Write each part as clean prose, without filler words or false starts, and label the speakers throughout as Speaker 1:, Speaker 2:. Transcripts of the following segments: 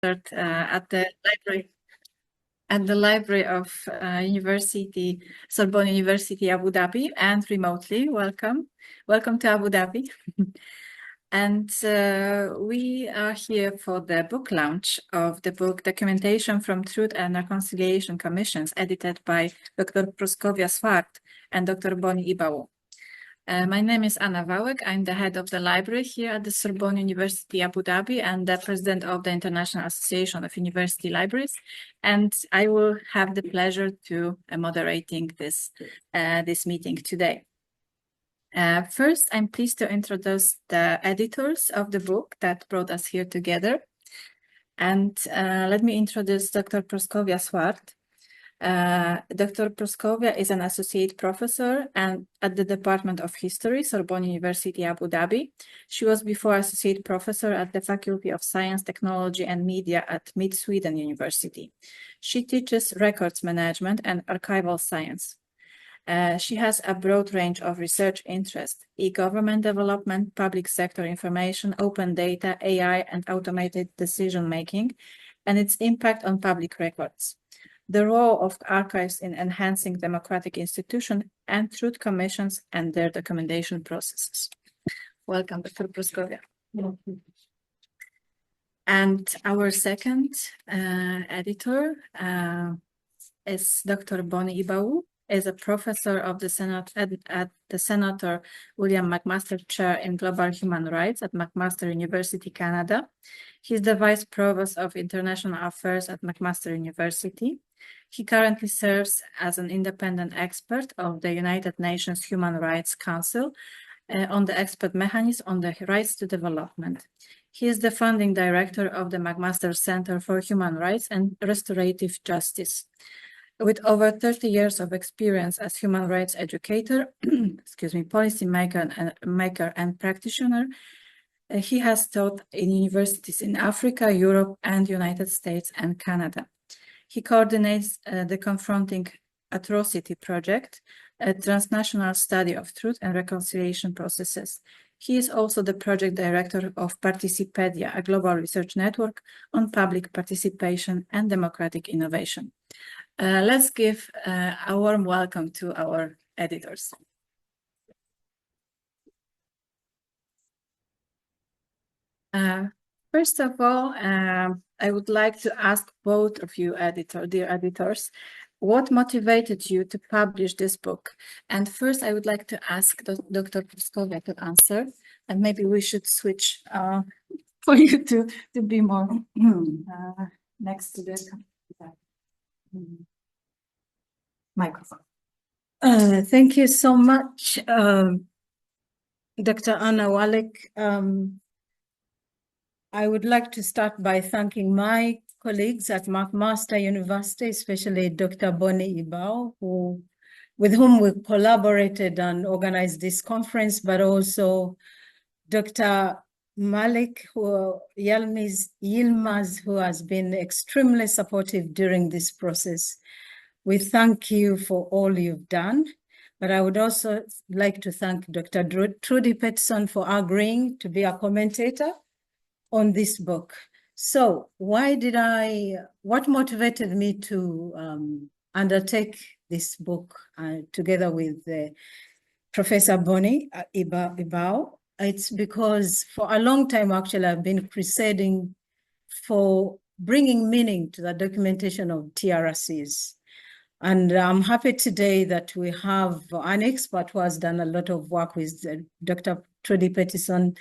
Speaker 1: at the library of Sorbonne University, Abu Dhabi, and remotely. Welcome to Abu Dhabi. And we are here for the book launch of the book Documentation from Truth and Reconciliation Commissions, edited by Dr. Proscovia Svard and Dr. Bonny Ibhawoh. My name is Anna Wałek. I'm the head of the library here at the Sorbonne University, Abu Dhabi, and the president of the International Association of University Libraries. And I will have the pleasure to moderating this meeting today. First, I'm pleased to introduce the editors of the book that brought us here together. And let me introduce Dr. Proscovia Svard. Dr. Proscovia is an associate professor at the Department of History, Sorbonne University, Abu Dhabi. She was before associate professor at the Faculty of Science, Technology and Media at Mid-Sweden University. She teaches records management and archival science. She has a broad range of research interests: e-government development, public sector information, open data, AI, and automated decision-making, and its impact on public records. The role of archives in enhancing democratic institutions and truth commissions and their documentation processes. Welcome, Dr. Proscovia. And our second editor is Dr. Bonny Ibhawoh, is a professor of the Senate at the Senator William McMaster Chair in Global Human Rights at McMaster University, Canada. He's the Vice Provost of International Affairs at McMaster University. He currently serves as an independent expert of the United Nations Human Rights Council on the expert mechanism on the rights to development. He is the founding director of the McMaster Center for Human Rights and Restorative Justice. With over 30 years of experience as human rights educator, policy maker and practitioner, he has taught in universities in Africa, Europe, and United States and Canada. He coordinates the Confronting Atrocity Project, a transnational study of truth and reconciliation processes. He is also the project director of Participedia, a global research network on public participation and democratic innovation. Let's give a warm welcome to our editors. First of all, I would like to ask both of you, dear editors, what motivated you to publish this book? And first, I would like to ask Dr. Proscovia to answer, and maybe we should switch for you to be more next to the microphone.
Speaker 2: Thank you so much, Dr. Anna Wałek. I would like to start by thanking my colleagues at McMaster University, especially Dr. Bonny Ibhawoh, with whom we collaborated and organized this conference, but also Dr. Malik Yilmaz, who has been extremely supportive during this process. We thank you for all you've done, but I would also like to thank Dr. Trudy Peterson for agreeing to be a commentator on this book. So what motivated me to undertake this book together with Professor Bonny Ibhawoh? It's because for a long time, actually, I've been crusading for bringing meaning to the documentation of TRCs. And I'm happy today that we have an expert who has done a lot of work with Dr. Trudy Peterson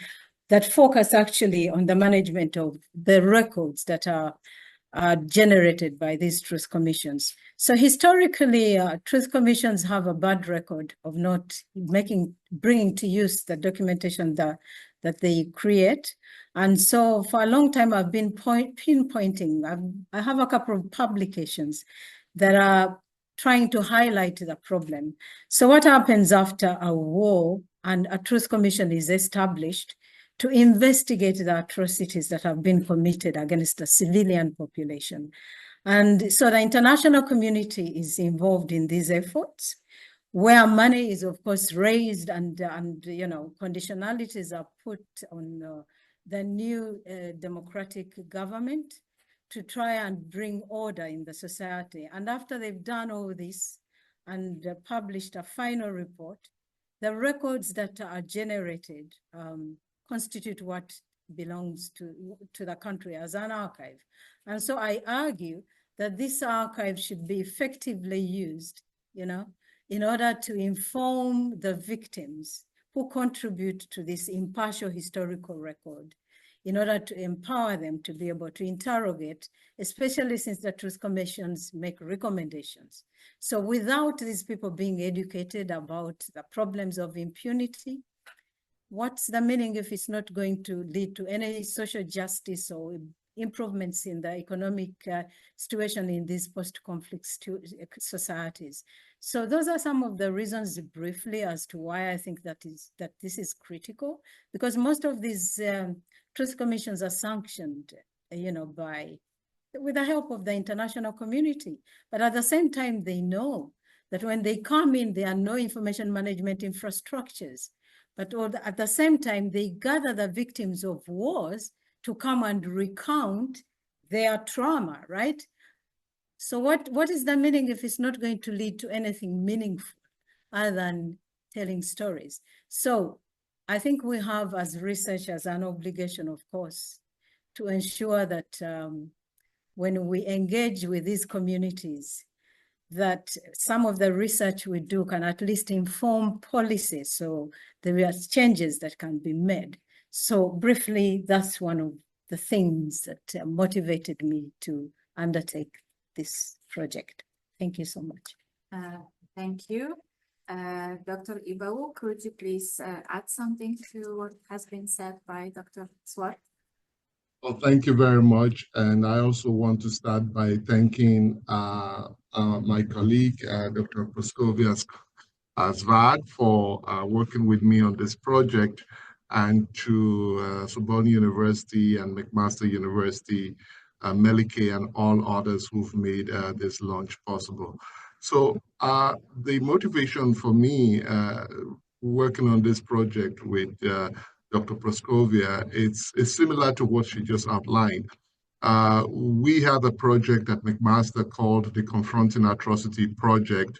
Speaker 2: that focus actually on the management of the records that are generated by these truth commissions. So historically, truth commissions have a bad record of not bringing to use the documentation that they create. And so for a long time, I've been pinpointing. I have a couple of publications that are trying to highlight the problem. So what happens after a war and a truth commission is established to investigate the atrocities that have been committed against the civilian population? And so the international community is involved in these efforts, where money is, of course, raised and conditionalities are put on the new democratic government to try and bring order in the society. And after they've done all this and published a final report, the records that are generated constitute what belongs to the country as an archive. And so I argue that this archive should be effectively used, in order to inform the victims who contribute to this impartial historical record, in order to empower them to be able to interrogate, especially since the truth commissions make recommendations. So without these people being educated about the problems of impunity, what's the meaning if it's not going to lead to any social justice or improvements in the economic situation in these post-conflict societies? So those are some of the reasons briefly as to why I think that this is critical, because most of these truth commissions are sanctioned, with the help of the international community. But at the same time, they know that when they come in, there are no information management infrastructures. But at the same time, they gather the victims of wars to come and recount their trauma, right? So what is the meaning if it's not going to lead to anything meaningful other than telling stories? So I think we have, as researchers, an obligation, of course, to ensure that when we engage with these communities, that some of the research we do can at least inform policy, so there are changes that can be made. So briefly, that's one of the things that motivated me to undertake this project. Thank you so much.
Speaker 1: Thank you. Dr. Ibhawoh, could you please add something to what has been said by Dr. Svard?
Speaker 3: Well, thank you very much. And I also want to start by thanking my colleague, Dr. Proscovia Svard, for working with me on this project, and to Sorbonne University and McMaster University, Melike, and all others who've made this launch possible. So the motivation for me working on this project with Dr. Proscovia, it's similar to what she just outlined. We have a project at McMaster called the Confronting Atrocity Project,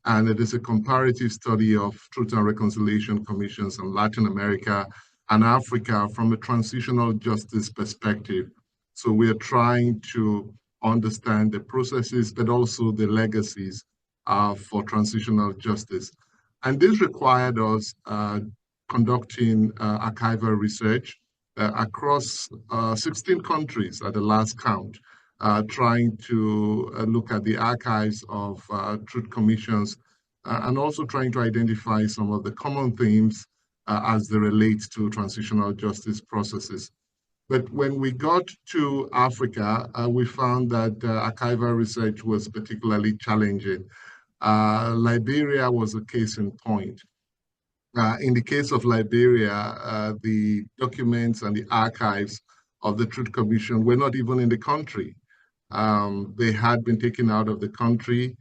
Speaker 3: and it is a comparative study of Truth and Reconciliation Commissions in Latin America and Africa from a transitional justice perspective. So we are trying to understand the processes, but also the legacies for transitional justice. And this required us conducting archival research across 16 countries at the last count, trying to look at the archives of truth commissions and also trying to identify some of the common themes as they relate to transitional justice processes. But when we got to Africa, we found that archival research was particularly challenging. Liberia was a case in point. In the case of Liberia, the documents and the archives of the Truth Commission were not even in the country. They had been taken out of the country.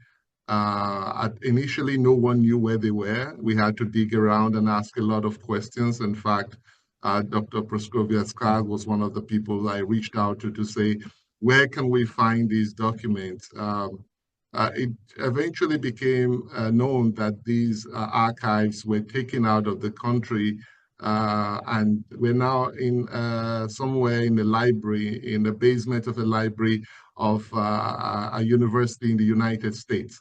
Speaker 3: Initially, no one knew where they were. We had to dig around and ask a lot of questions. In fact, Dr. Proscovia Svard was one of the people I reached out to say, where can we find these documents? It eventually became known that these archives were taken out of the country, and we're now in somewhere in the library, in the basement of a library of a university in the United States.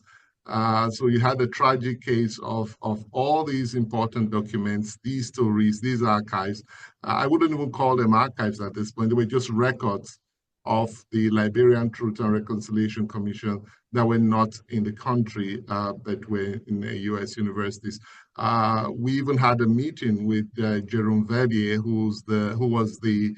Speaker 3: So you had a tragic case of all these important documents, these stories, these archives. I wouldn't even call them archives at this point. They were just records of the Liberian Truth and Reconciliation Commission that were not in the country, but were in the US universities. We even had a meeting with Jerome Verdier, who was the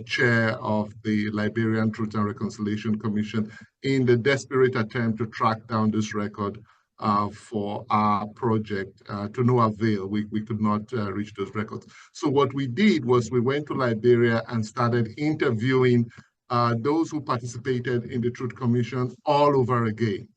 Speaker 3: chair of the Liberian Truth and Reconciliation Commission, in the desperate attempt to track down this record for our project. To no avail, we could not reach those records. So what we did was we went to Liberia and started interviewing those who participated in the Truth Commission all over again.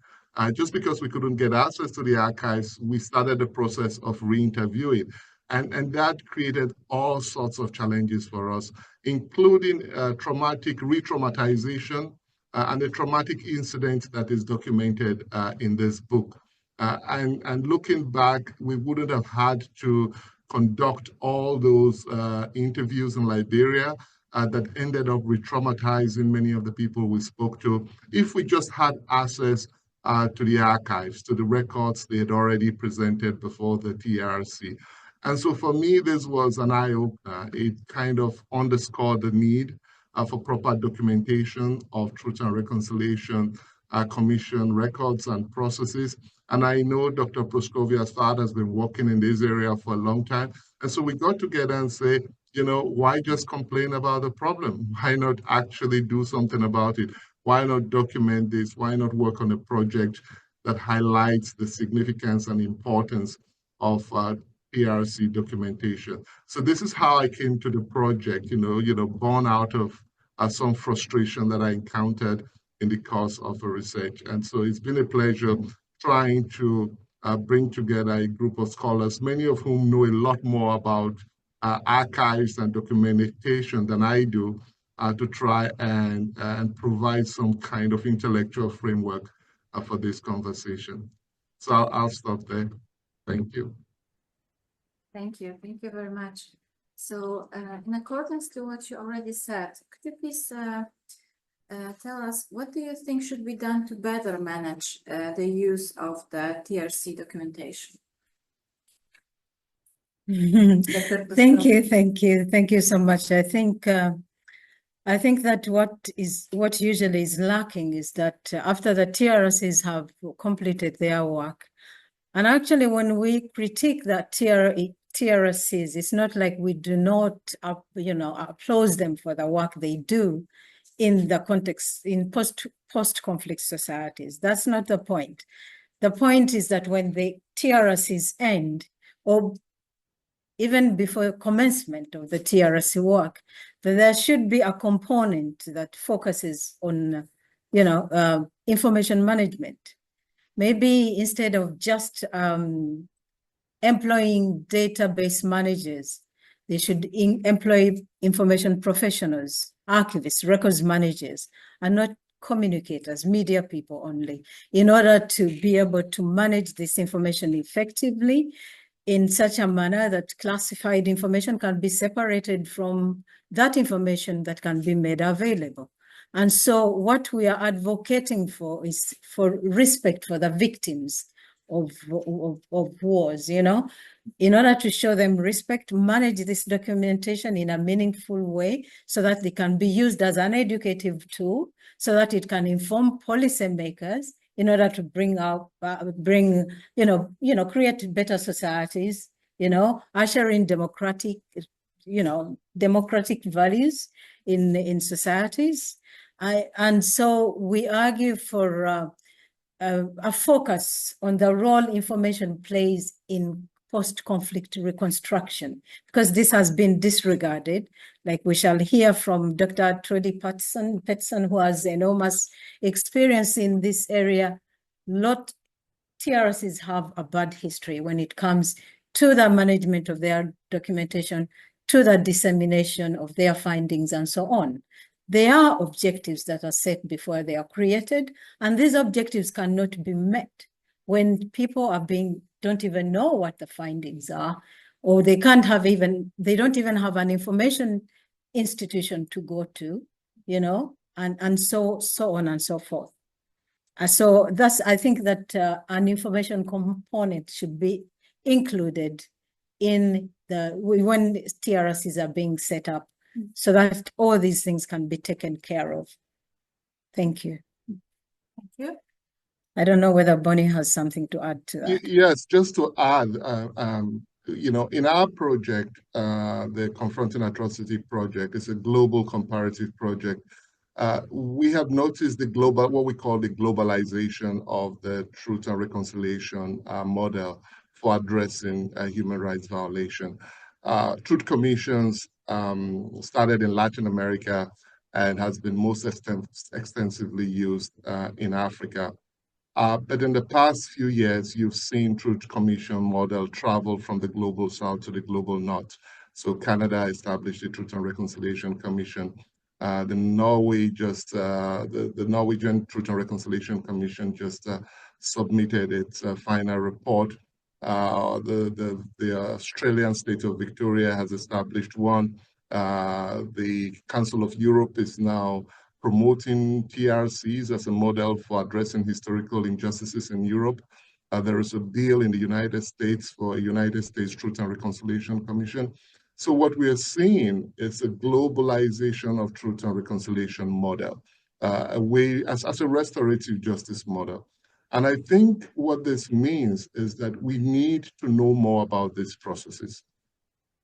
Speaker 3: Just because we couldn't get access to the archives, we started the process of re-interviewing. And that created all sorts of challenges for us, including traumatic re-traumatization and the traumatic incident that is documented in this book. And looking back, we wouldn't have had to conduct all those interviews in Liberia that ended up re-traumatizing many of the people we spoke to if we just had access to the archives, to the records they had already presented before the TRC. And so for me, this was an eye-opener. It kind of underscored the need for proper documentation of Truth and Reconciliation Commission records and processes. And I know Dr. Proscovia Svard has been working in this area for a long time. And so we got together and say, you know, why just complain about the problem? Why not actually do something about it? Why not document this? Why not work on a project that highlights the significance and importance of TRC documentation? So this is how I came to the project, born out of some frustration that I encountered in the course of a research. And so it's been a pleasure trying to bring together a group of scholars, many of whom know a lot more about archives and documentation than I do, to try and provide some kind of intellectual framework for this conversation. So I'll stop there. Thank you.
Speaker 1: Thank you. Thank you very much. So in accordance to what you already said, could you please tell us what do you think should be done to better manage the use of the TRC documentation?
Speaker 2: Thank you so much. I think that what usually is lacking is that after the TRCs have completed their work, and actually when we critique that TRCs, it's not like we do not applaud them for the work they do in the context in post-conflict societies. That's not the point. The point is that when the TRCs end, or even before commencement of the TRC work, that there should be a component that focuses on, information management. Maybe instead of just employing database managers, they should employ information professionals, archivists, records managers, and not communicators, media people only, in order to be able to manage this information effectively in such a manner that classified information can be separated from that information that can be made available. And so what we are advocating for is for respect for the victims of wars, in order to show them respect, manage this documentation in a meaningful way so that they can be used as an educative tool, so that it can inform policymakers in order to create better societies, usher in democratic values in societies. And so we argue for a focus on the role information plays in post-conflict reconstruction, because this has been disregarded. Like we shall hear from Dr. Trudy Peterson, who has enormous experience in this area. TRCs have a bad history when it comes to the management of their documentation, to the dissemination of their findings, and so on. There are objectives that are set before they are created, and these objectives cannot be met when people don't even know what the findings are, or they don't even have an information institution to go to, and so on and so forth. So I think that an information component should be included in when TRCs are being set up, so that all these things can be taken care of. Thank you.
Speaker 1: Thank you.
Speaker 2: I don't know whether Bonny has something to add to that.
Speaker 3: Yes, just to add, in our project, the Confronting Atrocity project is a global comparative project. We have noticed what we call the globalization of the Truth and Reconciliation model for addressing human rights violation. Truth commissions started in Latin America and has been most extensively used in Africa. But in the past few years, you've seen Truth Commission model travel from the global south to the global north. So Canada established the Truth and Reconciliation Commission. The Norwegian Truth and Reconciliation Commission just submitted its final report. The Australian state of Victoria has established one. The Council of Europe is now promoting TRCs as a model for addressing historical injustices in Europe. There is a bill in the United States for a United States Truth and Reconciliation Commission. So what we are seeing is a globalization of Truth and Reconciliation model, a way as a restorative justice model. And I think what this means is that we need to know more about these processes.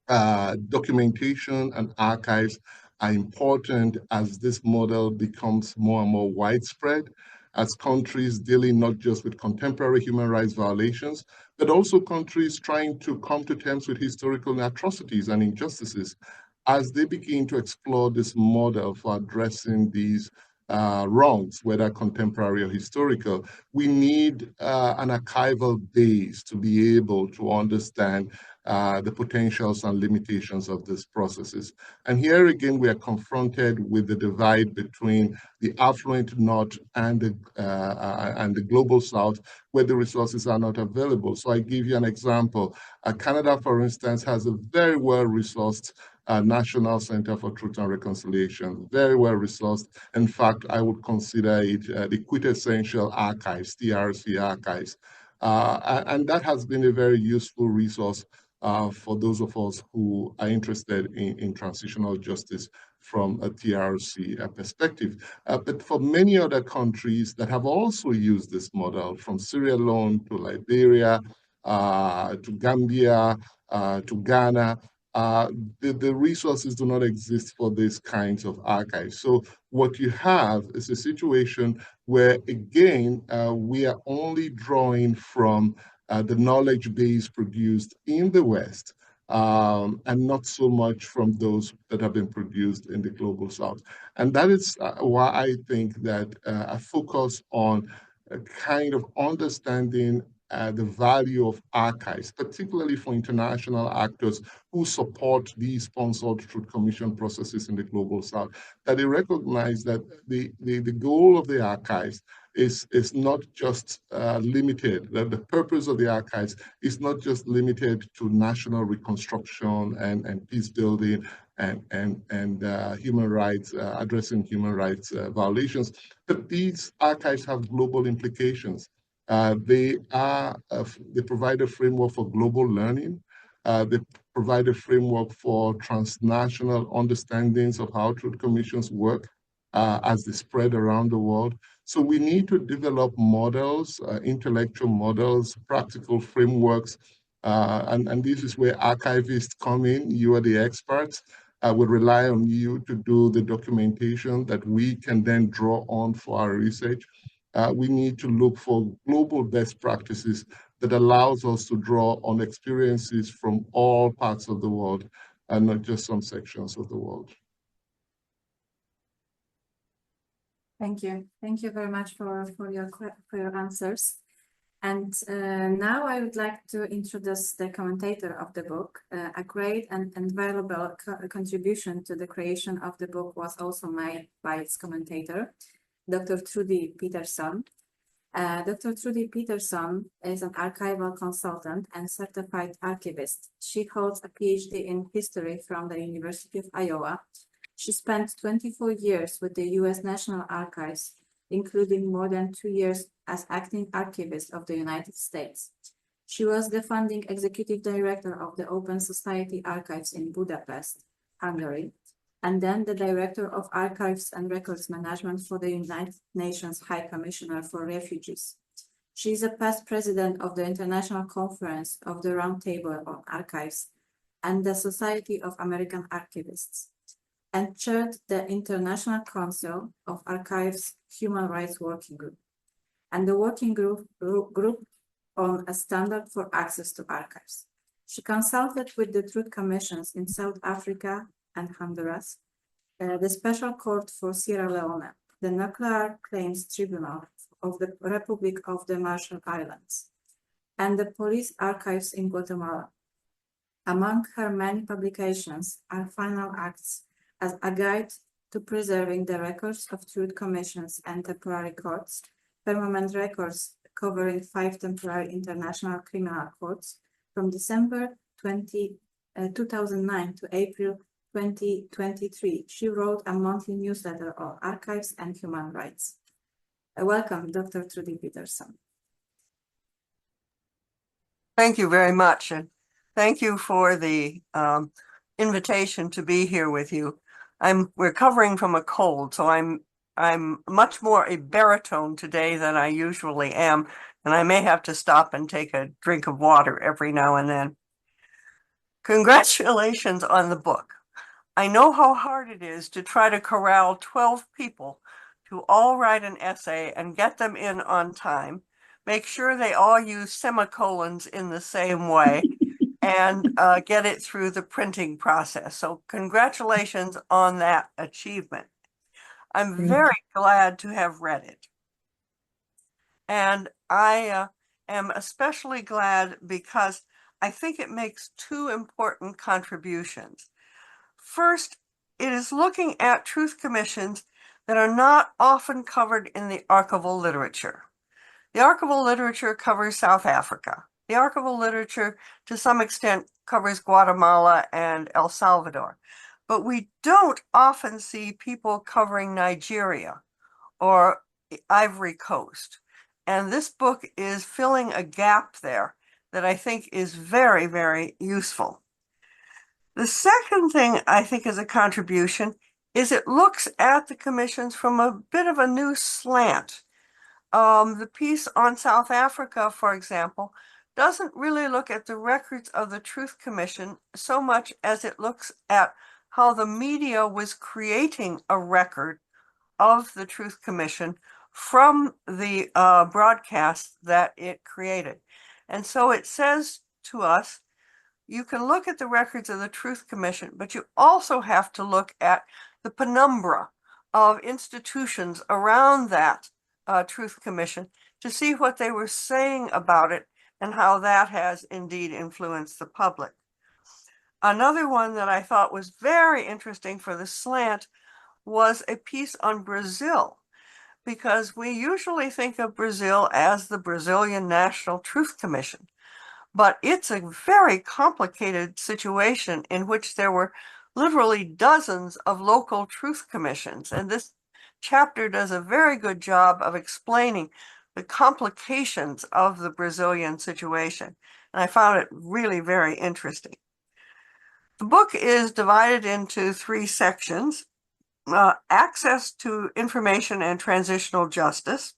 Speaker 3: Documentation and archives are important as this model becomes more and more widespread, as countries dealing not just with contemporary human rights violations, but also countries trying to come to terms with historical atrocities and injustices, as they begin to explore this model for addressing these wrongs, whether contemporary or historical. We need an archival base to be able to understand the potentials and limitations of these processes. And here again, we are confronted with the divide between the affluent north and the global south, where the resources are not available. So I give you an example. Canada, for instance, has a very well-resourced National Center for Truth and Reconciliation, very well resourced. In fact, I would consider it the quintessential archives, TRC archives. And that has been a very useful resource for those of us who are interested in transitional justice from a TRC perspective. But for many other countries that have also used this model, from Sierra Leone to Liberia, to Gambia, to Ghana, the resources do not exist for these kinds of archives. So what you have is a situation where, again, we are only drawing from the knowledge base produced in the West, and not so much from those that have been produced in the global South. And that is why I think that a focus on a kind of understanding the value of archives, particularly for international actors who support these sponsored Truth Commission processes in the global South, that they recognize that the goal of the archives is not just limited, that the purpose of the archives is not just limited to national reconstruction and peace building and human rights, addressing human rights violations, but these archives have global implications. They provide a framework for global learning. They provide a framework for transnational understandings of how Truth Commissions work as they spread around the world. So we need to develop models, intellectual models, practical frameworks, and this is where archivists come in. You are the experts. I would rely on you to do the documentation that we can then draw on for our research. We need to look for global best practices that allows us to draw on experiences from all parts of the world and not just some sections of the world.
Speaker 1: Thank you. Thank you very much for your answers. And now I would like to introduce the commentator of the book. A great and valuable contribution to the creation of the book was also made by its commentator, Dr. Trudy Peterson. Dr. Trudy Peterson is an archival consultant and certified archivist. She holds a PhD in history from the University of Iowa. She spent 24 years with the U.S. National Archives, including more than 2 years as acting archivist of the United States. She was the founding executive director of the Open Society Archives in Budapest, Hungary, and then the director of Archives and Records Management for the United Nations High Commissioner for Refugees. She is a past president of the International Conference of the Roundtable on Archives and the Society of American Archivists, and chaired the International Council of Archives Human Rights Working Group, and the Working Group on a Standard for Access to Archives. She consulted with the Truth Commissions in South Africa and Honduras, the Special Court for Sierra Leone, the Nuclear Claims Tribunal of the Republic of the Marshall Islands, and the Police Archives in Guatemala. Among her many publications are Final Acts as a guide to preserving the records of truth commissions and temporary courts, permanent records covering 5 temporary international criminal courts from December 2009 to April 2023. She wrote a monthly newsletter on archives and human rights. Welcome, Dr. Trudy Peterson.
Speaker 4: Thank you very much, and thank you for the invitation to be here with you. I'm recovering from a cold, so I'm much more a baritone today than I usually am, and I may have to stop and take a drink of water every now and then. Congratulations on the book. I know how hard it is to try to corral 12 people to all write an essay and get them in on time, make sure they all use semicolons in the same way, and get it through the printing process. So congratulations on that achievement. I'm very glad to have read it. And I am especially glad because I think it makes 2 important contributions. First, it is looking at truth commissions that are not often covered in the archival literature. The archival literature covers South Africa. The archival literature, to some extent, covers Guatemala and El Salvador. But we don't often see people covering Nigeria or Ivory Coast. And this book is filling a gap there that I think is very, very useful. The second thing I think is a contribution is it looks at the commissions from a bit of a new slant. The piece on South Africa, for example, doesn't really look at the records of the Truth Commission so much as it looks at how the media was creating a record of the Truth Commission from the broadcast that it created. And so it says to us, you can look at the records of the Truth Commission, but you also have to look at the penumbra of institutions around that Truth Commission to see what they were saying about it and how that has indeed influenced the public. Another one that I thought was very interesting for the slant was a piece on Brazil, because we usually think of Brazil as the Brazilian National Truth Commission, but it's a very complicated situation in which there were literally dozens of local truth commissions, and this chapter does a very good job of explaining the complications of the Brazilian situation, and I found it really very interesting. The book is divided into 3 sections: access to information and transitional justice,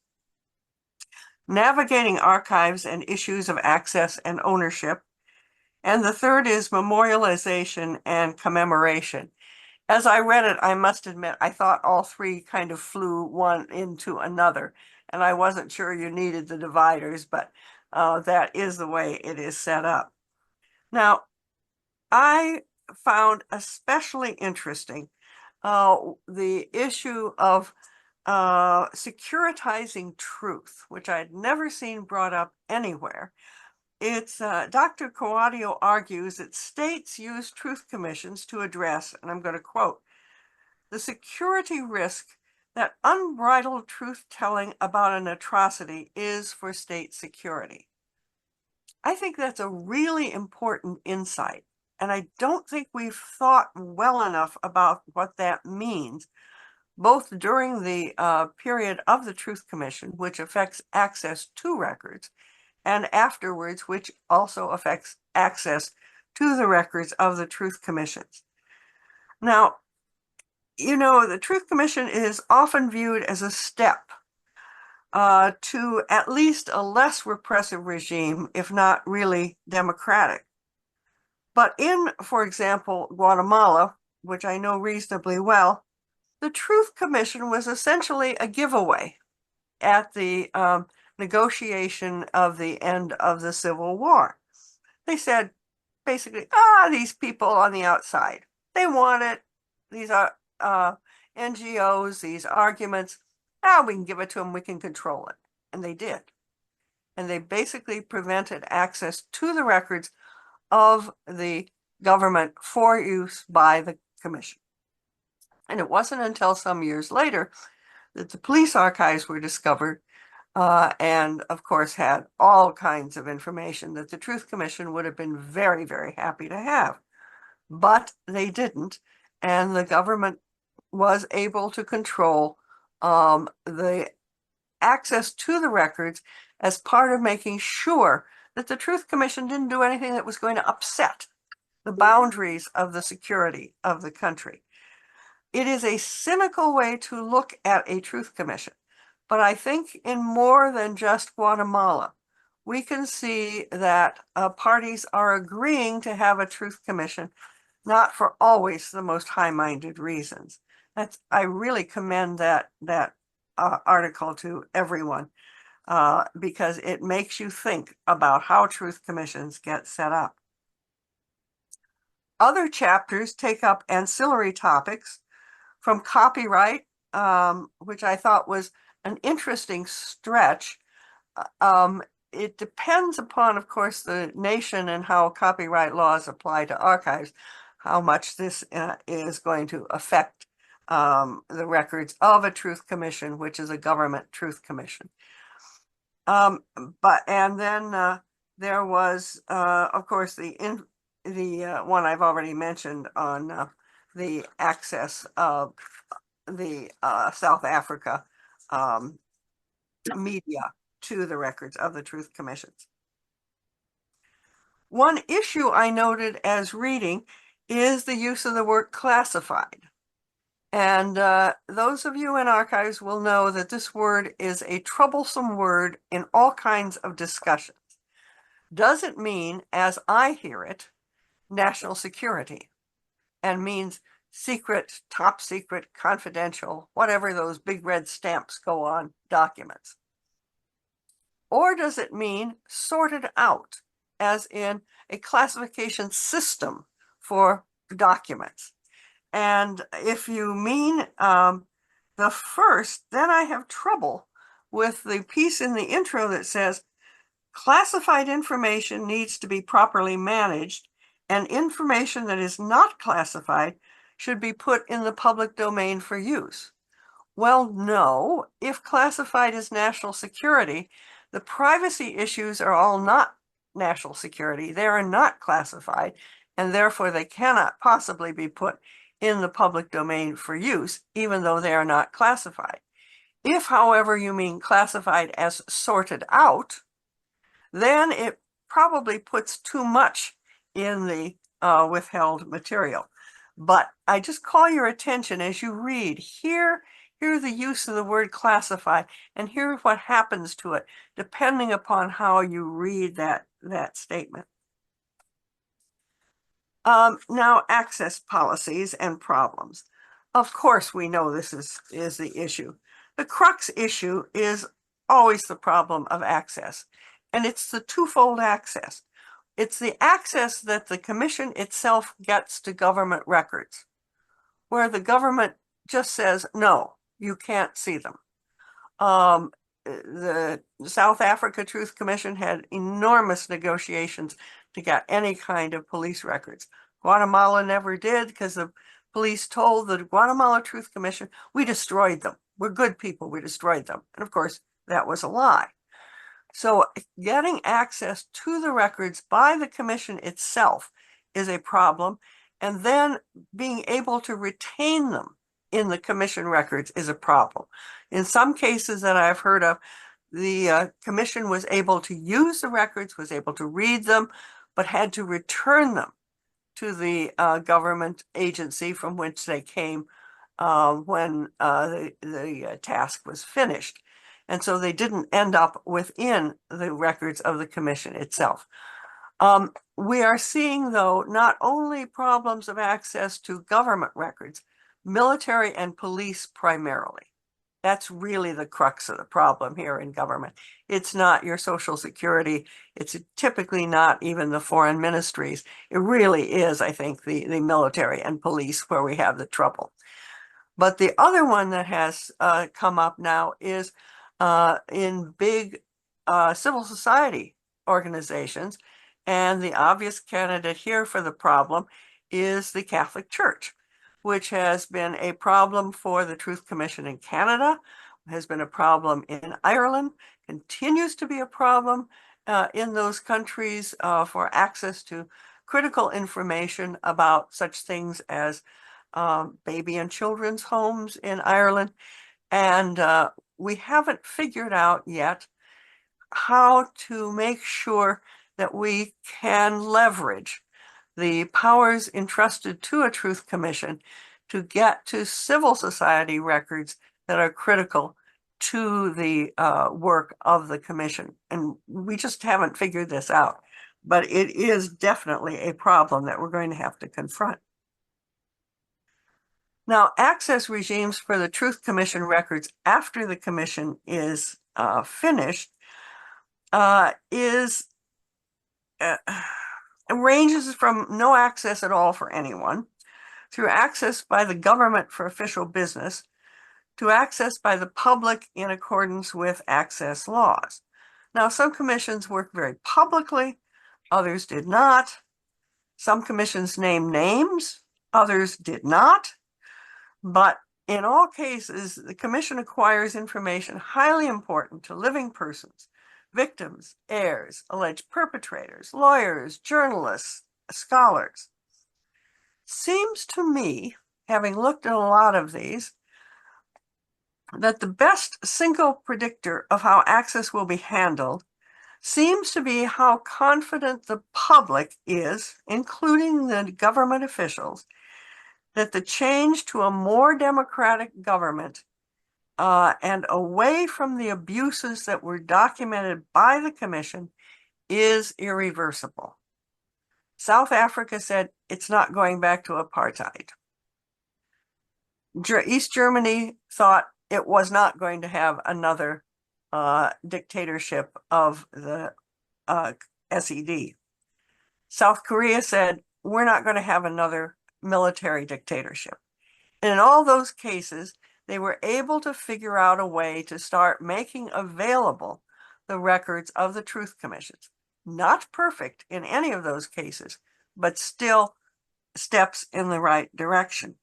Speaker 4: navigating archives and issues of access and ownership, and the third is memorialization and commemoration. As I read it, I must admit, I thought all 3 kind of flew one into another, and I wasn't sure you needed the dividers, but that is the way it is set up. Now, I found especially interesting the issue of securitizing truth, which I'd never seen brought up anywhere. It's Dr. Coadio argues that states use truth commissions to address, and I'm going to quote, the security risk that unbridled truth-telling about an atrocity is for state security. I think that's a really important insight, and I don't think we've thought well enough about what that means, both during the period of the Truth Commission, which affects access to records, and afterwards, which also affects access to the records of the Truth Commissions. Now, you know, the Truth Commission is often viewed as a step to at least a less repressive regime, if not really democratic. But in, for example, Guatemala, which I know reasonably well, the Truth Commission was essentially a giveaway at the negotiation of the end of the Civil War. They said, basically, these people on the outside, they want it. These are NGOs, these arguments, we can give it to them, we can control it. and they did. And they basically prevented access to the records of the government for use by the commission. And it wasn't until some years later that the police archives were discovered, and of course had all kinds of information that the Truth Commission would have been very, very happy to have. But they didn't, and the government was able to control the access to the records as part of making sure that the Truth Commission didn't do anything that was going to upset the boundaries of the security of the country. It is a cynical way to look at a Truth Commission, but I think in more than just Guatemala, we can see that parties are agreeing to have a Truth Commission, not for always the most high-minded reasons. I really commend that article to everyone, because it makes you think about how Truth Commissions get set up. Other chapters take up ancillary topics from copyright, which I thought was an interesting stretch. It depends upon, of course, the nation and how copyright laws apply to archives, how much this is going to affect the records of a Truth Commission, which is a government Truth Commission. There was, of course, the one I've already mentioned on the access of the South Africa media to the records of the Truth Commissions. One issue I noted as reading is the use of the word classified. And those of you in archives will know that this word is a troublesome word in all kinds of discussions. Does it mean, as I hear it, national security, and means secret, top secret, confidential, whatever those big red stamps go on documents? Or does it mean sorted out, as in a classification system for documents? And if you mean the first, then I have trouble with the piece in the intro that says classified information needs to be properly managed, and information that is not classified should be put in the public domain for use. Well, no, if classified is national security, the privacy issues are all not national security. They are not classified, and therefore they cannot possibly be put in the public domain for use, even though they are not classified. If, however, you mean classified as sorted out, then it probably puts too much in the withheld material. But I just call your attention as you read, hear the use of the word classified, and hear what happens to it, depending upon how you read that statement. Now, access policies and problems. Of course, we know this is the issue. The crux issue is always the problem of access, and it's the twofold access. It's the access that the commission itself gets to government records, where the government just says, no, you can't see them. The South Africa Truth Commission had enormous negotiations to get any kind of police records. Guatemala never did, because the police told the Guatemala Truth Commission, we destroyed them. We're good people, we destroyed them. And of course, that was a lie. So getting access to the records by the commission itself is a problem. And then being able to retain them in the commission records is a problem. In some cases that I've heard of, the commission was able to use the records, was able to read them, but had to return them to the government agency from which they came when the task was finished. And so they didn't end up within the records of the commission itself. We are seeing, though, not only problems of access to government records, military and police primarily. That's really the crux of the problem here in government. It's not your Social Security. It's typically not even the foreign ministries. It really is, I think, the military and police where we have the trouble. But the other one that has come up now is in big civil society organizations. And the obvious candidate here for the problem is the Catholic Church, which has been a problem for the Truth Commission in Canada, has been a problem in Ireland, continues to be a problem in those countries for access to critical information about such things as baby and children's homes in Ireland. And we haven't figured out yet how to make sure that we can leverage the powers entrusted to a Truth Commission to get to civil society records that are critical to the work of the commission. And we just haven't figured this out, but it is definitely a problem that we're going to have to confront. Now, access regimes for the Truth Commission records after the commission is finished ranges from no access at all for anyone, through access by the government for official business, to access by the public in accordance with access laws. Now, some commissions work very publicly, others did not. Some commissions name names, others did not. But in all cases, the commission acquires information highly important to living persons, victims, heirs, alleged perpetrators, lawyers, journalists, scholars. Seems to me, having looked at a lot of these, that the best single predictor of how access will be handled seems to be how confident the public is, including the government officials, that the change to a more democratic government and away from the abuses that were documented by the commission is irreversible. South Africa said it's not going back to apartheid. East Germany thought it was not going to have another dictatorship of the SED. South Korea said, we're not going to have another military dictatorship. And in all those cases, they were able to figure out a way to start making available the records of the Truth Commissions. Not perfect in any of those cases, but still steps in the right direction.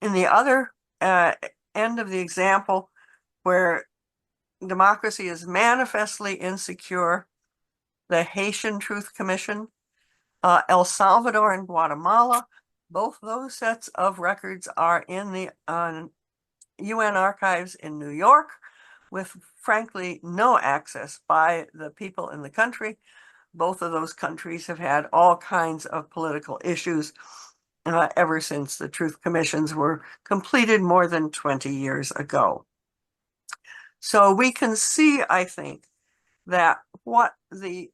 Speaker 4: In the other end of the example, where democracy is manifestly insecure, the Haitian Truth Commission, El Salvador and Guatemala, both those sets of records are in the UN archives in New York, with frankly no access by the people in the country. Both of those countries have had all kinds of political issues ever since the Truth Commissions were completed more than 20 years ago. So we can see, I think, that what the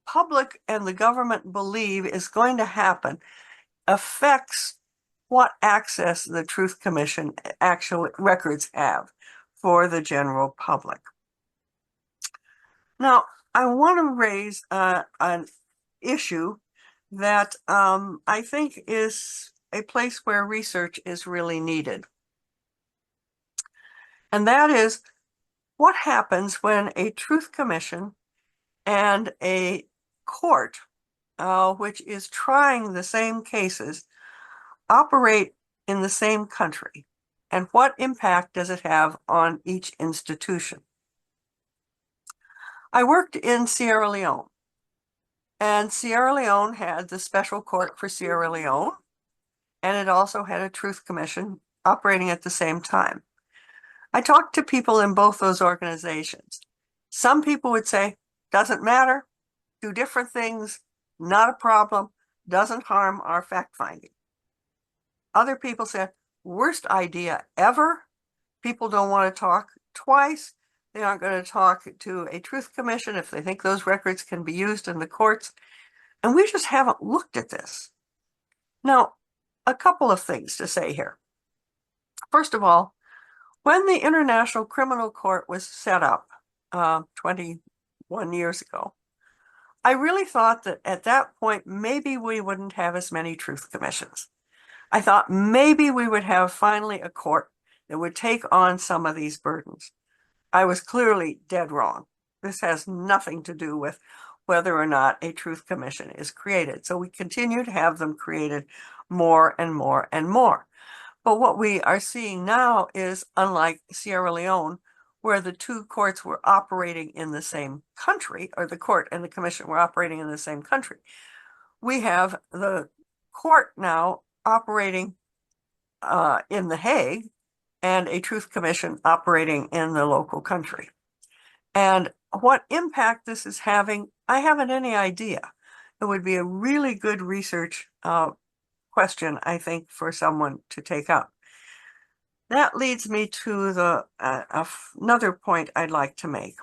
Speaker 4: public and the government believe is going to happen affects what access the Truth Commission actual records have for the general public. Now, I want to raise an issue that I think is a place where research is really needed. And that is, what happens when a Truth Commission and a court, which is trying the same cases, operate in the same country? And what impact does it have on each institution? I worked in Sierra Leone, and Sierra Leone had the Special Court for Sierra Leone, and it also had a Truth Commission operating at the same time. I talked to people in both those organizations. Some people would say, doesn't matter, do different things, not a problem, doesn't harm our fact-finding. Other people said, worst idea ever. People don't want to talk twice. They aren't going to talk to a Truth Commission if they think those records can be used in the courts. And we just haven't looked at this. Now, a couple of things to say here. First of all, when the International Criminal Court was set up 21 years ago, I really thought that at that point, maybe we wouldn't have as many Truth Commissions. I thought maybe we would have finally a court that would take on some of these burdens. I was clearly dead wrong. This has nothing to do with whether or not a truth commission is created. So we continue to have them created more and more and more. But what we are seeing now is, unlike Sierra Leone, where the two courts were operating in the same country, or the court and the commission were operating in the same country, we have the court now operating in The Hague and a truth commission operating in the local country. And what impact this is having, I haven't any idea. It would be a really good research question, I think, for someone to take up. That leads me to the another point I'd like to make.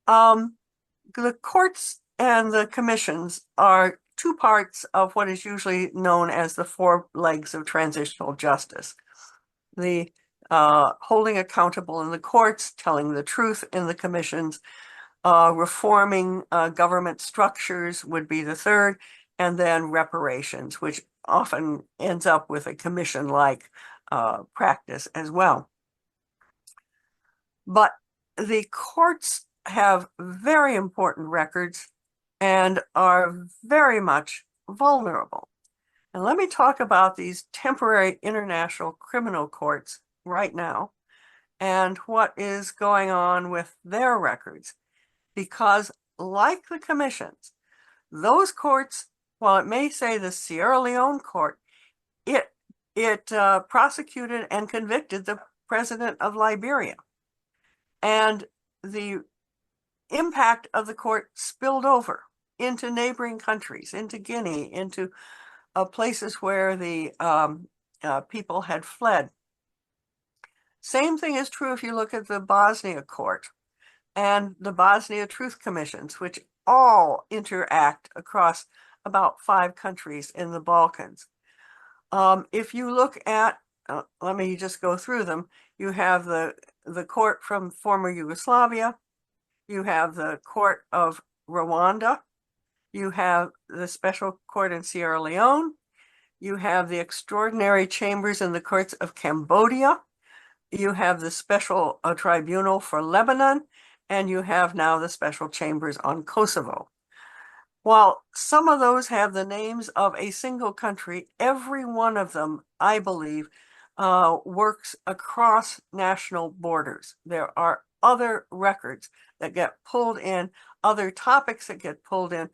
Speaker 4: The courts and the commissions are two parts of what is usually known as the four legs of transitional justice. The holding accountable in the courts, telling the truth in the commissions, reforming government structures would be the third, and then reparations, which often ends up with a commission-like practice as well. But the courts have very important records and are very much vulnerable. And let me talk about these temporary international criminal courts right now and what is going on with their records. Because like the commissions, those courts, while it may say the Sierra Leone court, it prosecuted and convicted the president of Liberia. And the impact of the court spilled over into neighboring countries, into Guinea, into places where the people had fled. Same thing is true if you look at the Bosnia court and the Bosnia Truth Commissions, which all interact across about 5 countries in the Balkans. If you look at, let me just go through them, you have the court from former Yugoslavia, you have the court of Rwanda, you have the special court in Sierra Leone, you have the extraordinary chambers in the courts of Cambodia, you have the special tribunal for Lebanon, and you have now the special chambers on Kosovo. While some of those have the names of a single country, every one of them, I believe, works across national borders. There are other records that get pulled in, other topics that get pulled in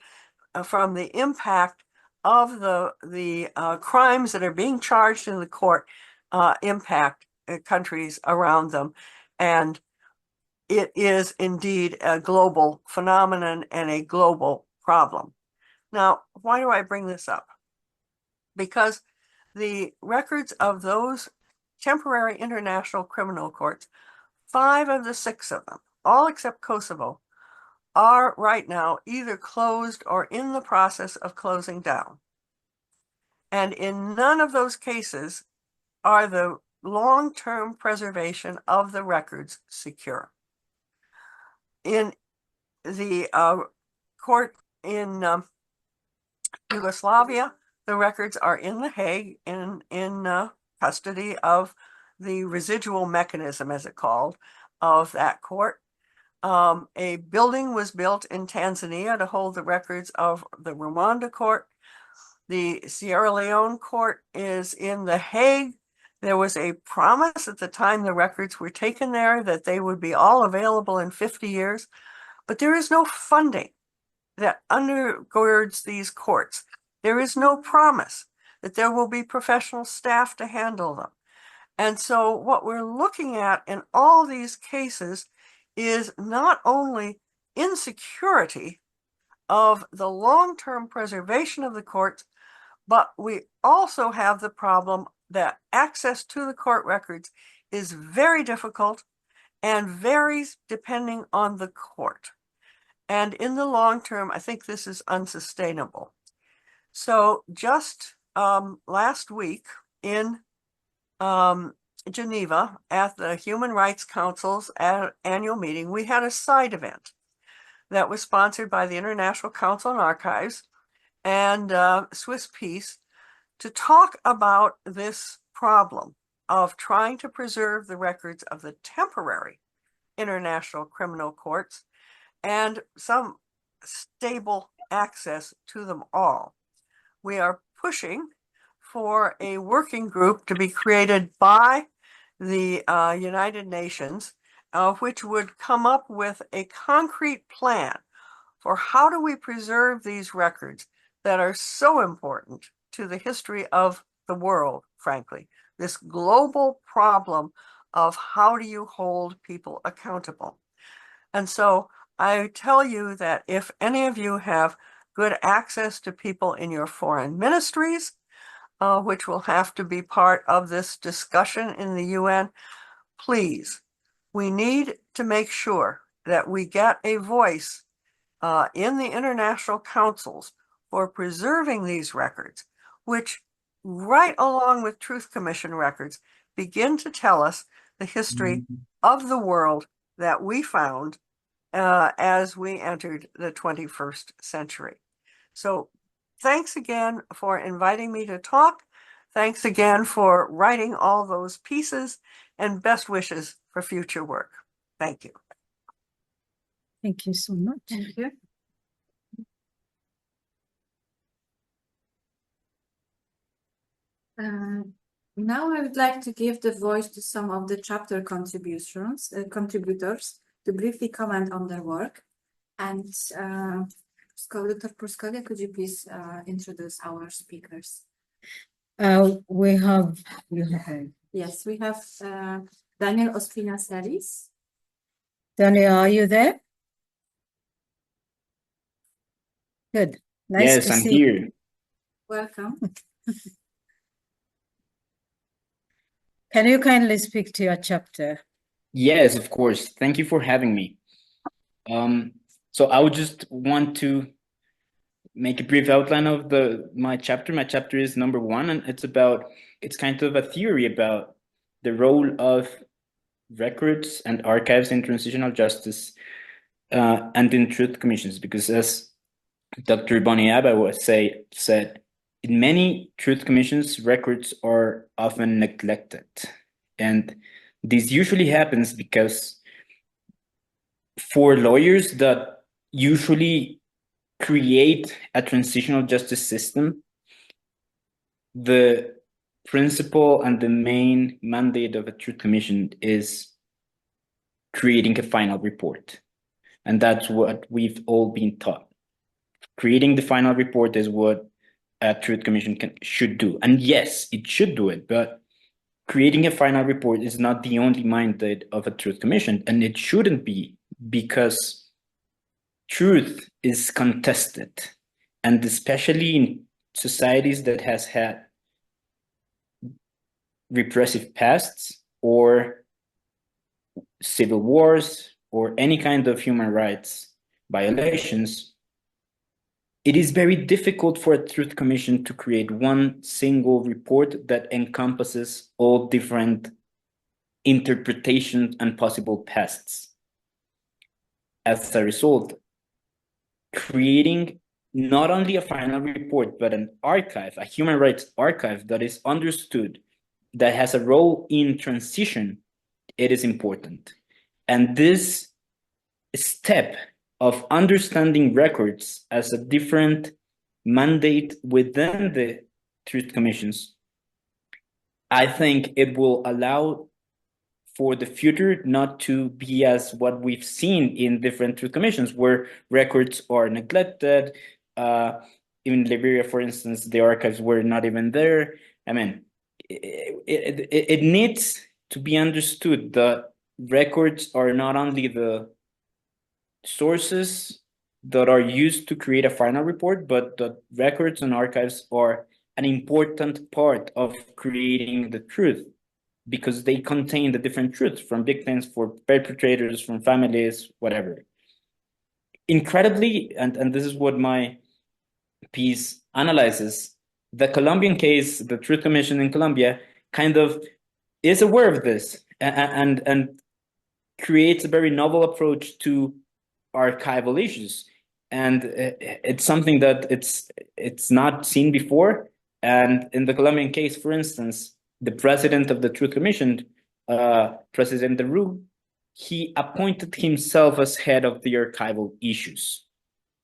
Speaker 4: from the impact of the crimes that are being charged in the court impact countries around them. And it is indeed a global phenomenon and a global problem. Now, why do I bring this up? Because the records of those temporary international criminal courts, 5 of the 6 of them, all except Kosovo, are right now either closed or in the process of closing down. And in none of those cases are the long-term preservation of the records secure. In the court in Yugoslavia, the records are in The Hague in custody of the residual mechanism, as it's called, of that court. A building was built in Tanzania to hold the records of the Rwanda court. The Sierra Leone court is in The Hague. There was a promise at the time the records were taken there that they would be all available in 50 years, but there is no funding that undergirds these courts. There is no promise that there will be professional staff to handle them. And so what we're looking at in all these cases is not only insecurity of the long-term preservation of the courts, but we also have the problem that access to the court records is very difficult and varies depending on the court. And in the long term, I think this is unsustainable. So just last week in Geneva at the Human Rights Council's annual meeting, we had a side event that was sponsored by the International Council on Archives and Swiss Peace to talk about this problem. of trying to preserve the records of the temporary international criminal courts and some stable access to them all. We are pushing for a working group to be created by the United Nations, which would come up with a concrete plan for how do we preserve these records that are so important to the history of the world, frankly, this global problem of how do you hold people accountable. And so I tell you that if any of you have good access to people in your foreign ministries, which will have to be part of this discussion in the UN, please, we need to make sure that we get a voice in the international councils for preserving these records, which right along with Truth Commission records begin to tell us the history of the world that we found as we entered the 21st century. So thanks again for inviting me to talk. Thanks again for writing all those pieces, and best wishes for future work. Thank you.
Speaker 2: Thank you so much.
Speaker 1: Thank you. Now I would like to give the voice to some of the chapter contributors to briefly comment on their work. And Dr. Proscovia, could you please introduce our speakers?
Speaker 2: We have,
Speaker 1: Yes, we have Daniel Ospina-Celis.
Speaker 2: Daniel, are you there? Good. Nice
Speaker 5: Yes,
Speaker 2: to
Speaker 5: I'm
Speaker 2: see
Speaker 5: here.
Speaker 1: Welcome.
Speaker 2: Can you kindly speak to your chapter?
Speaker 5: Yes, of course. Thank you for having me. So I would just want to make a brief outline of my chapter. My chapter is number 1, and it's kind of a theory about the role of records and archives in transitional justice and in truth commissions, because as Dr. Bonny said, in many truth commissions, records are often neglected. And this usually happens because for lawyers that usually create a transitional justice system, the principle and the main mandate of a truth commission is creating a final report. And that's what we've all been taught. Creating the final report is what a truth commission should do. And yes, it should do it, but creating a final report is not the only mandate of a truth commission, and it shouldn't be, because truth is contested, and especially in societies that has had repressive pasts or civil wars or any kind of human rights violations, it is very difficult for a truth commission to create one single report that encompasses all different interpretations and possible pasts. As a result, creating not only a final report, but an archive, a human rights archive that is understood, that has a role in transition, it is important. And this step of understanding records as a different mandate within the truth commissions, I think it will allow for the future not to be as what we've seen in different truth commissions, where records are neglected. In Liberia, for instance, the archives were not even there. I mean, it needs to be understood that records are not only the sources that are used to create a final report, but the records and archives are an important part of creating the truth, because they contain the different truths from victims, for perpetrators, from families, whatever. Incredibly, and this is what my piece analyzes, the Colombian case, the Truth Commission in Colombia, kind of is aware of this and creates a very novel approach to archival issues. And it's something that it's not seen before. And in the Colombian case, for instance, the president of the Truth Commission, President Deru, he appointed himself as head of the archival issues.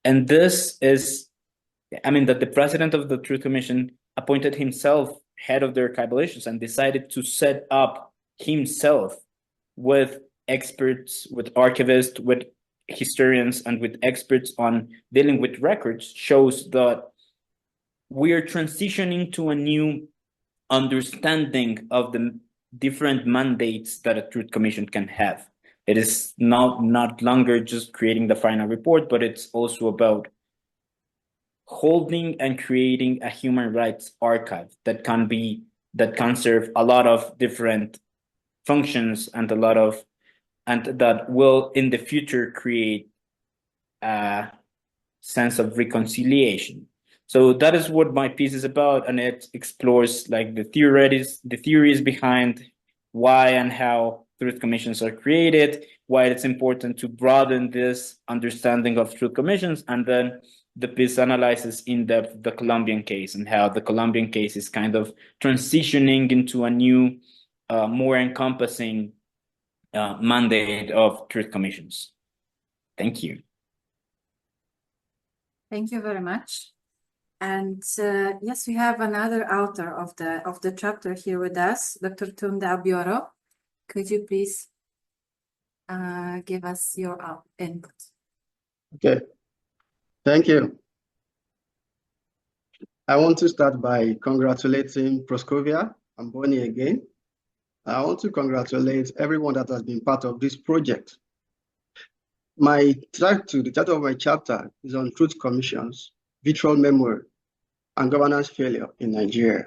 Speaker 5: And this is, that the president of the Truth Commission appointed himself head of the archival issues and decided to set up himself with experts, with archivists, with historians, and with experts on dealing with records, shows that we are transitioning to a new understanding of the different mandates that a Truth Commission can have. It is not longer just creating the final report, but it's also about holding and creating a human rights archive that can serve a lot of different functions and that will in the future create a sense of reconciliation. So that is what my piece is about, and it explores like the theories behind why and how Truth Commissions are created, why it's important to broaden this understanding of Truth Commissions, and then the piece analyzes in depth the Colombian case and how the Colombian case is kind of transitioning into a new, more encompassing mandate of Truth Commissions. Thank you.
Speaker 1: Thank you very much. And yes, we have another author of the chapter here with us, Dr. Tunde Ibhawoh. Could you please give us your input?
Speaker 6: Okay, thank you. I want to start by congratulating Proscovia and Bonny again. I want to congratulate everyone that has been part of this project. The title of my chapter is on Truth Commissions, Virtual Memory, and Governance Failure in Nigeria.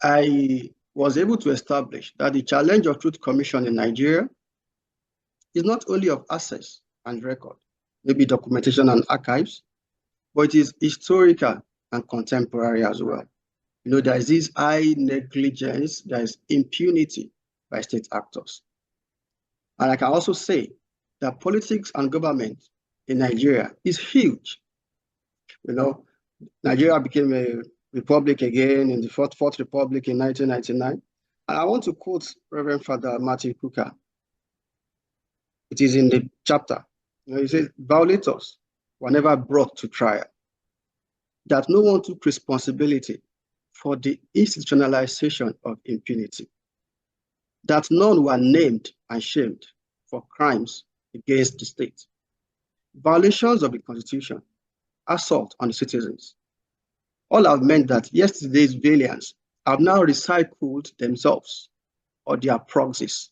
Speaker 6: I was able to establish that the challenge of Truth Commission in Nigeria is not only of access and record, maybe documentation and archives, but it is historical and contemporary as well. There is this high negligence, there is impunity by state actors. And I can also say that politics and government in Nigeria is huge. Nigeria became a republic again in the Fourth Republic in 1999. And I want to quote Reverend Father Martin Kuka. It is in the chapter. He says, violators were never brought to trial, that no one took responsibility for the institutionalization of impunity, that none were named and shamed for crimes against the state, violations of the Constitution, assault on the citizens. All have meant that yesterday's valiants have now recycled themselves or their proxies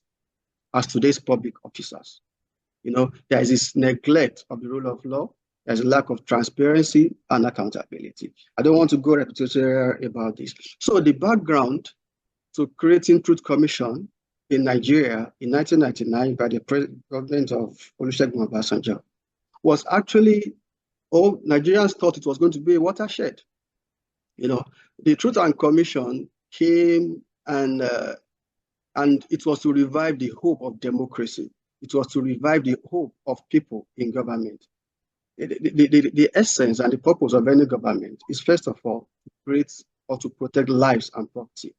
Speaker 6: as today's public officers. There is this neglect of the rule of law. There's a lack of transparency and accountability. I don't want to go repetitive about this. So the background to creating Truth Commission in Nigeria in 1999 by the government of Olusegun Obasanjo was actually, Nigerians thought it was going to be a watershed. The Truth and Commission came and it was to revive the hope of democracy. It was to revive the hope of people in government. The essence and the purpose of any government is, first of all, to create or to protect lives and property.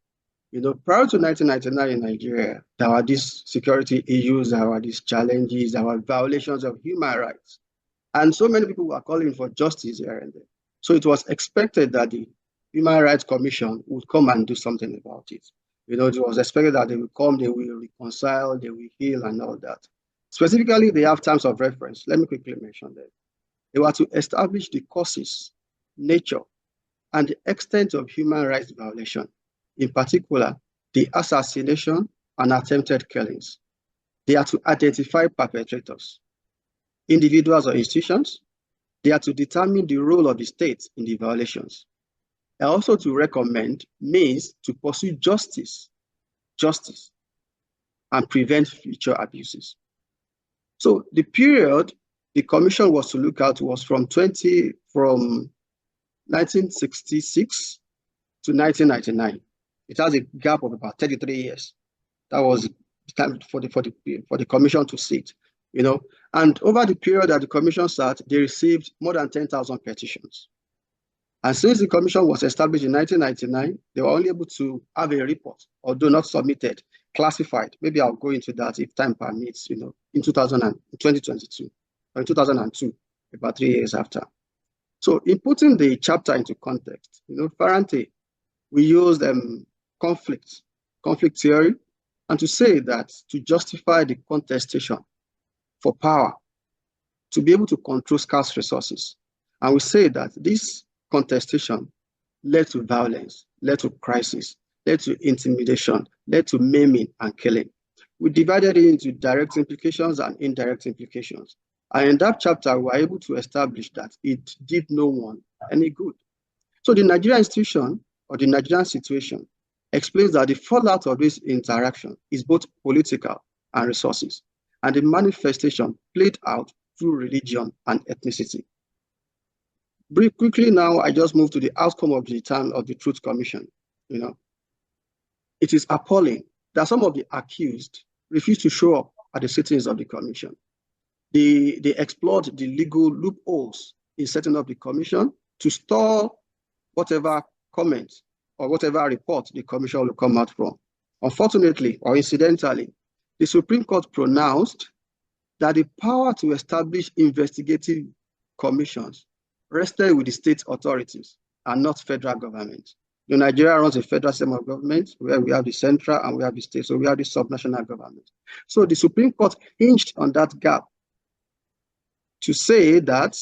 Speaker 6: Prior to 1999 in Nigeria, there were these security issues, there were these challenges, there were violations of human rights. And so many people were calling for justice here and there. So it was expected that the Human Rights Commission would come and do something about it. It was expected that they will come, they will reconcile, they will heal and all that. Specifically, they have terms of reference. Let me quickly mention that. They were to establish the causes, nature, and the extent of human rights violation, in particular, the assassination and attempted killings. They are to identify perpetrators, individuals or institutions. They are to determine the role of the state in the violations. And also to recommend means to pursue justice, and prevent future abuses. So the period the commission was to look at was from 1966 to 1999. It has a gap of about 33 years. That was the time for the commission to sit, And over the period that the commission sat, they received more than 10,000 petitions. And since the commission was established in 1999, they were only able to have a report, although not submitted, classified. Maybe I'll go into that if time permits, in 2022, or in 2002, about 3 years after. So in putting the chapter into context, Ferrante, we used conflict theory, and to say that to justify the contestation for power, to be able to control scarce resources. And we say that this contestation led to violence, led to crisis, led to intimidation, led to maiming and killing. We divided it into direct implications and indirect implications. And in that chapter, we were able to establish that it did no one any good. So the Nigerian institution, or the Nigerian situation, explains that the fallout of this interaction is both political and resources, and the manifestation played out through religion and ethnicity. Very quickly now, I just move to the outcome of the time of the Truth Commission. It is appalling that some of the accused refuse to show up at the sittings of the commission. They explored the legal loopholes in setting up the commission to stall whatever comments or whatever report the commission will come out from. Unfortunately, or incidentally, the Supreme Court pronounced that the power to establish investigative commissions rested with the state authorities and not federal government. Nigeria runs a federal system of government where we have the central and we have the state, so we have the subnational government. So the Supreme Court hinged on that gap to say that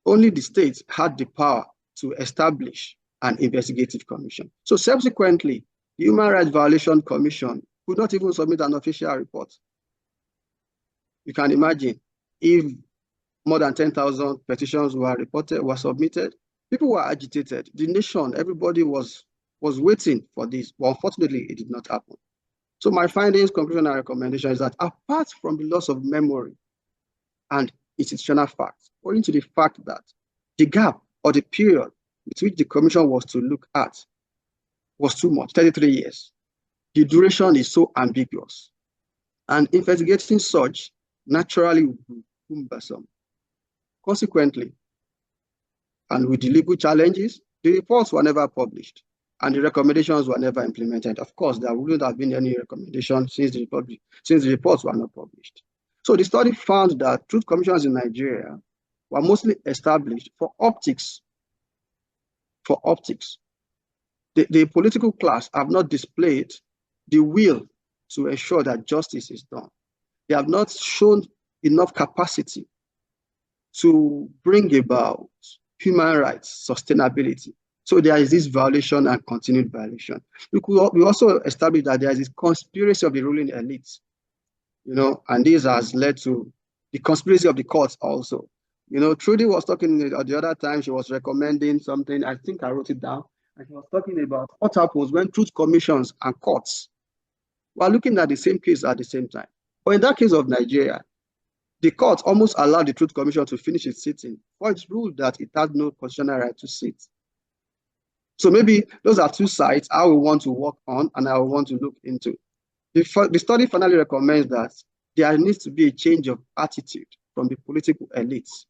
Speaker 6: only the states had the power to establish an investigative commission. So subsequently, the Human Rights Violation Commission could not even submit an official report. You can imagine if more than 10,000 petitions were submitted, people were agitated. The nation, everybody was waiting for this, but unfortunately, it did not happen. So my findings, conclusion, and recommendation is that apart from the loss of memory and institutional facts, owing to the fact that the gap or the period with which the commission was to look at was too much, 33 years. The duration is so ambiguous. And investigating such naturally would be cumbersome. Consequently, and with the legal challenges, the reports were never published and the recommendations were never implemented. Of course, there wouldn't have been any recommendation since the reports were not published. So the study found that truth commissions in Nigeria were mostly established for optics. The political class have not displayed the will to ensure that justice is done. They have not shown enough capacity to bring about human rights sustainability. So there is this violation and continued violation. We also established that there is this conspiracy of the ruling elites, and this has led to the conspiracy of the courts also. Trudy was talking the other time, she was recommending something, I think I wrote it down, and she was talking about what happens when truth commissions and courts were looking at the same case at the same time. But in that case of Nigeria, the court almost allowed the Truth Commission to finish its sitting, for it's ruled that it has no constitutional right to sit. So maybe those are two sides I will want to work on and I will want to look into. The study finally recommends that there needs to be a change of attitude from the political elites,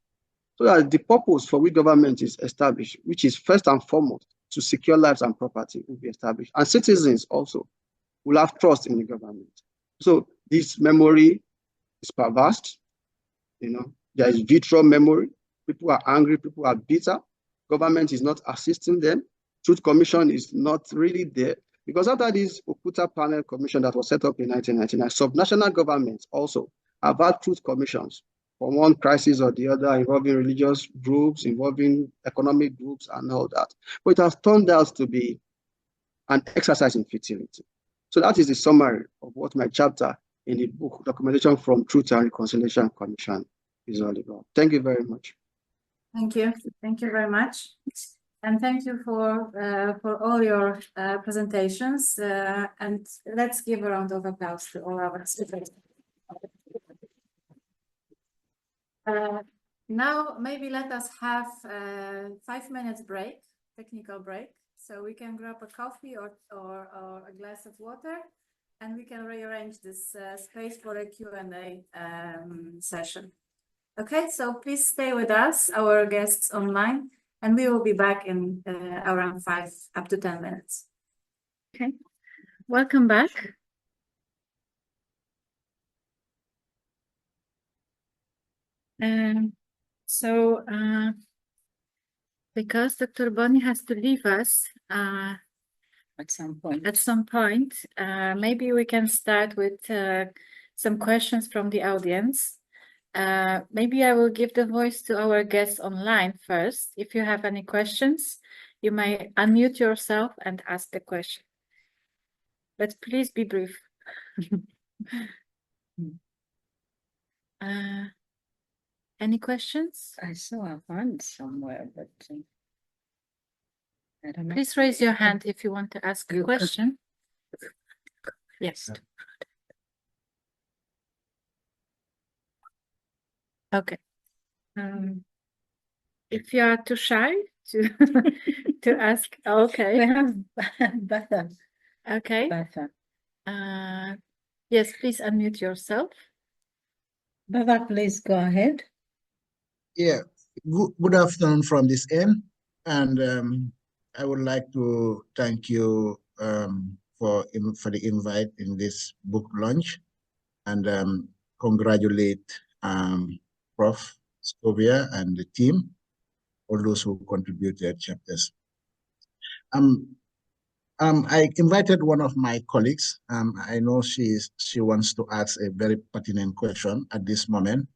Speaker 6: so that the purpose for which government is established, which is first and foremost to secure lives and property, will be established. And citizens also will have trust in the government. So this memory is perverse. There is vitriol memory. People are angry, people are bitter. Government is not assisting them. Truth Commission is not really there. Because after this Okuta Panel Commission that was set up in 1999, subnational governments also have had truth commissions for one crisis or the other, involving religious groups, involving economic groups and all that. But it has turned out to be an exercise in futility. So that is the summary of what my chapter in the book, Documentation from Truth and Reconciliation Commission, is all about. Thank you very much.
Speaker 1: Thank you. Thank you very much. And thank you for all your presentations. And let's give a round of applause to all our speakers. Now, maybe let us have a 5 minutes break, technical break, so we can grab a coffee or a glass of water, and we can rearrange this space for a Q&A session. Okay, so please stay with us, our guests online, And we will be back in around 5 up to 10 minutes. Okay, welcome back. So because Dr. Bonny has to leave us
Speaker 2: At some point.
Speaker 1: Maybe we can start with some questions from the audience. Maybe I will give the voice to our guests online first. If you have any questions, you may unmute yourself and ask the question. But please be brief. Any questions?
Speaker 2: I saw a hand somewhere, but I don't know.
Speaker 1: Please raise your hand if you want to ask a question. Yes. Okay. If you are too shy to to ask, okay.
Speaker 2: We have Betha.
Speaker 1: Okay.
Speaker 2: Betha.
Speaker 1: Yes, please unmute yourself.
Speaker 2: Betha, please go ahead.
Speaker 7: Yeah, good afternoon from this end, and I would like to thank you for the invite in this book launch, and congratulate Prof. Proscovia and the team, all those who contributed chapters. I invited one of my colleagues. I know she wants to ask a very pertinent question at this moment.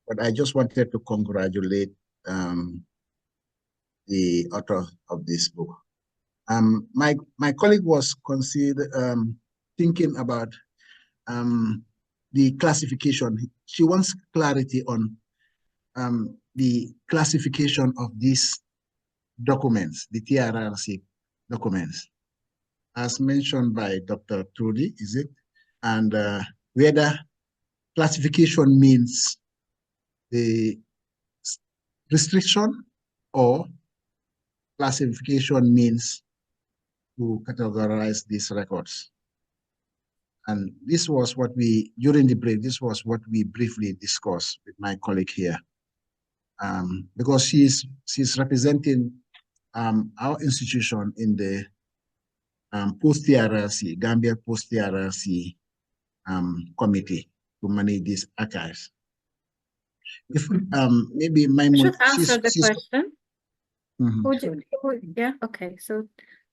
Speaker 7: But I just wanted to congratulate the author of this book. My colleague was thinking about the classification. She wants clarity on the classification of these documents, the TRCs documents, as mentioned by Dr. Trudy, is it? And whether classification means the restriction or classification means to categorize these records. And this was what during the break, this was what we briefly discussed with my colleague here. Because she's representing our institution in the post-TRC, Gambia post-TRC committee to manage these archives. If maybe my
Speaker 1: should answer the question.
Speaker 7: Mm-hmm.
Speaker 1: Yeah, okay. So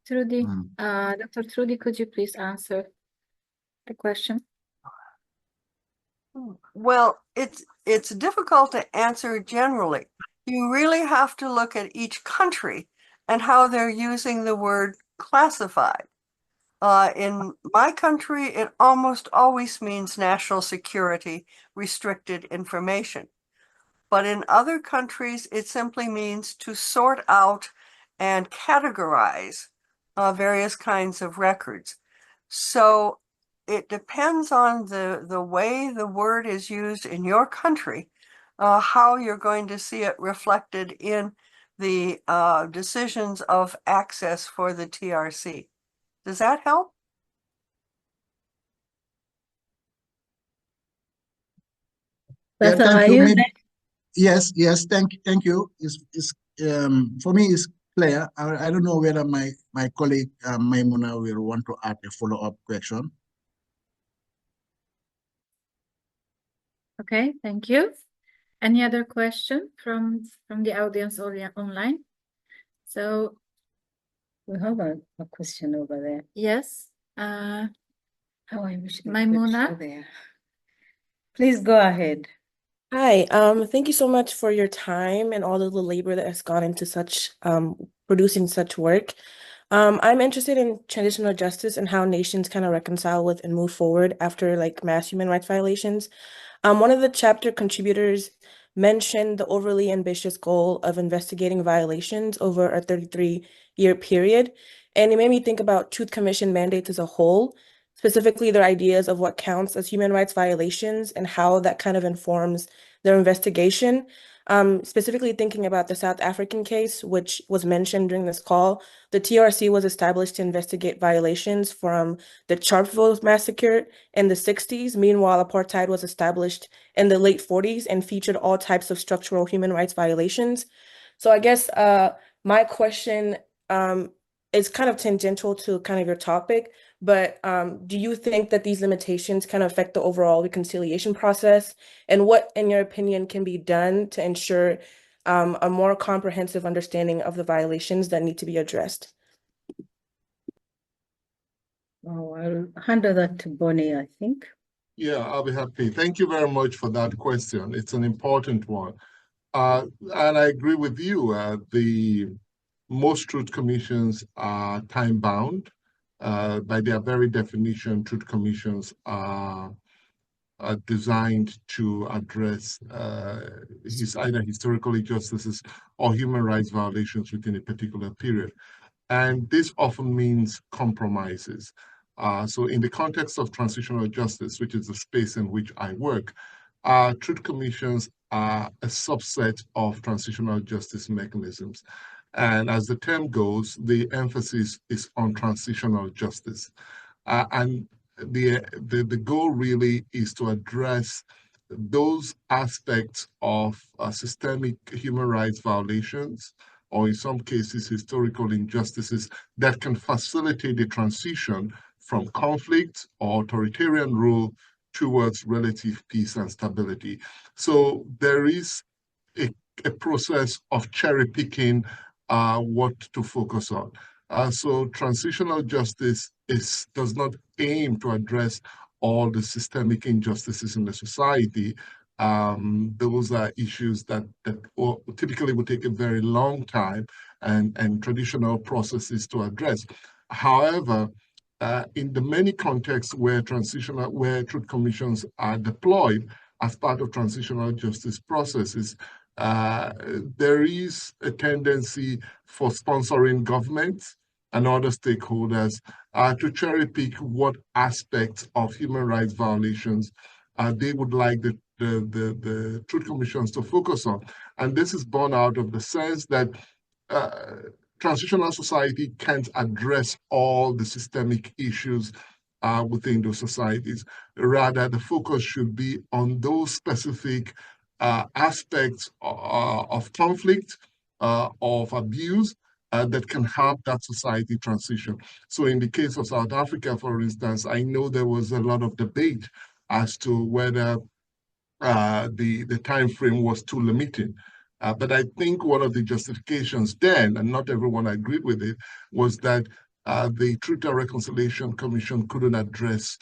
Speaker 1: Trudy, Dr. Trudy, could you please answer the question?
Speaker 4: Well, it's difficult to answer generally. You really have to look at each country and how they're using the word classified. In my country, it almost always means national security, restricted information. But in other countries, it simply means to sort out and categorize various kinds of records. So it depends on the way the word is used in your country, how you're going to see it reflected in the decisions of access for the TRC. Does that help?
Speaker 2: But are you
Speaker 7: Yes, thank you. For me, it's clear. I don't know whether my colleague Maimuna will want to add a follow-up question.
Speaker 1: Okay, thank you. Any other question from the audience or online? So
Speaker 2: we have a question over there.
Speaker 1: yes.
Speaker 2: I wish
Speaker 1: Maimuna
Speaker 2: there. Please go ahead.
Speaker 8: Hi, thank you so much for your time and all of the labor that has gone into such producing such work. I'm interested in transitional justice and how nations kind of reconcile with and move forward after like mass human rights violations. One of the chapter contributors mentioned the overly ambitious goal of investigating violations over a 33-year period, and it made me think about Truth Commission mandates as a whole, specifically their ideas of what counts as human rights violations and how that kind of informs their investigation. Specifically thinking about the South African case, which was mentioned during this call, the TRC was established to investigate violations from the Sharpeville massacre in the 60s. Meanwhile, apartheid was established in the late 40s and featured all types of structural human rights violations. So I guess my question is kind of tangential to kind of your topic, but do you think that these limitations kind of affect the overall reconciliation process? And what, in your opinion, can be done to ensure a more comprehensive understanding of the violations that need to be addressed?
Speaker 2: Oh, I'll handle that to Bonny, I think.
Speaker 3: Yeah, I'll be happy. Thank you very much for that question. It's an important one. And I agree with you. Most truth commissions are time-bound. By their very definition, truth commissions are designed to address either historical injustices or human rights violations within a particular period. And this often means compromises. So in the context of transitional justice, which is the space in which I work, truth commissions are a subset of transitional justice mechanisms. And as the term goes, the emphasis is on transitional justice. And the goal really is to address those aspects of systemic human rights violations, or in some cases, historical injustices that can facilitate the transition from conflict or authoritarian rule towards relative peace and stability. So there is a process of cherry picking what to focus on. So transitional justice does not aim to address all the systemic injustices in the society. Those are issues that typically would take a very long time and traditional processes to address. However, in the many contexts where truth commissions are deployed as part of transitional justice processes, there is a tendency for sponsoring governments and other stakeholders to cherry pick what aspects of human rights violations they would like the truth commissions to focus on. And this is born out of the sense that transitional society can't address all the systemic issues within those societies. Rather, the focus should be on those specific aspects of conflict, of abuse, that can help that society transition. So in the case of South Africa, for instance, I know there was a lot of debate as to whether the time frame was too limiting. But I think one of the justifications then, and not everyone agreed with it, was that the Truth and Reconciliation Commission couldn't address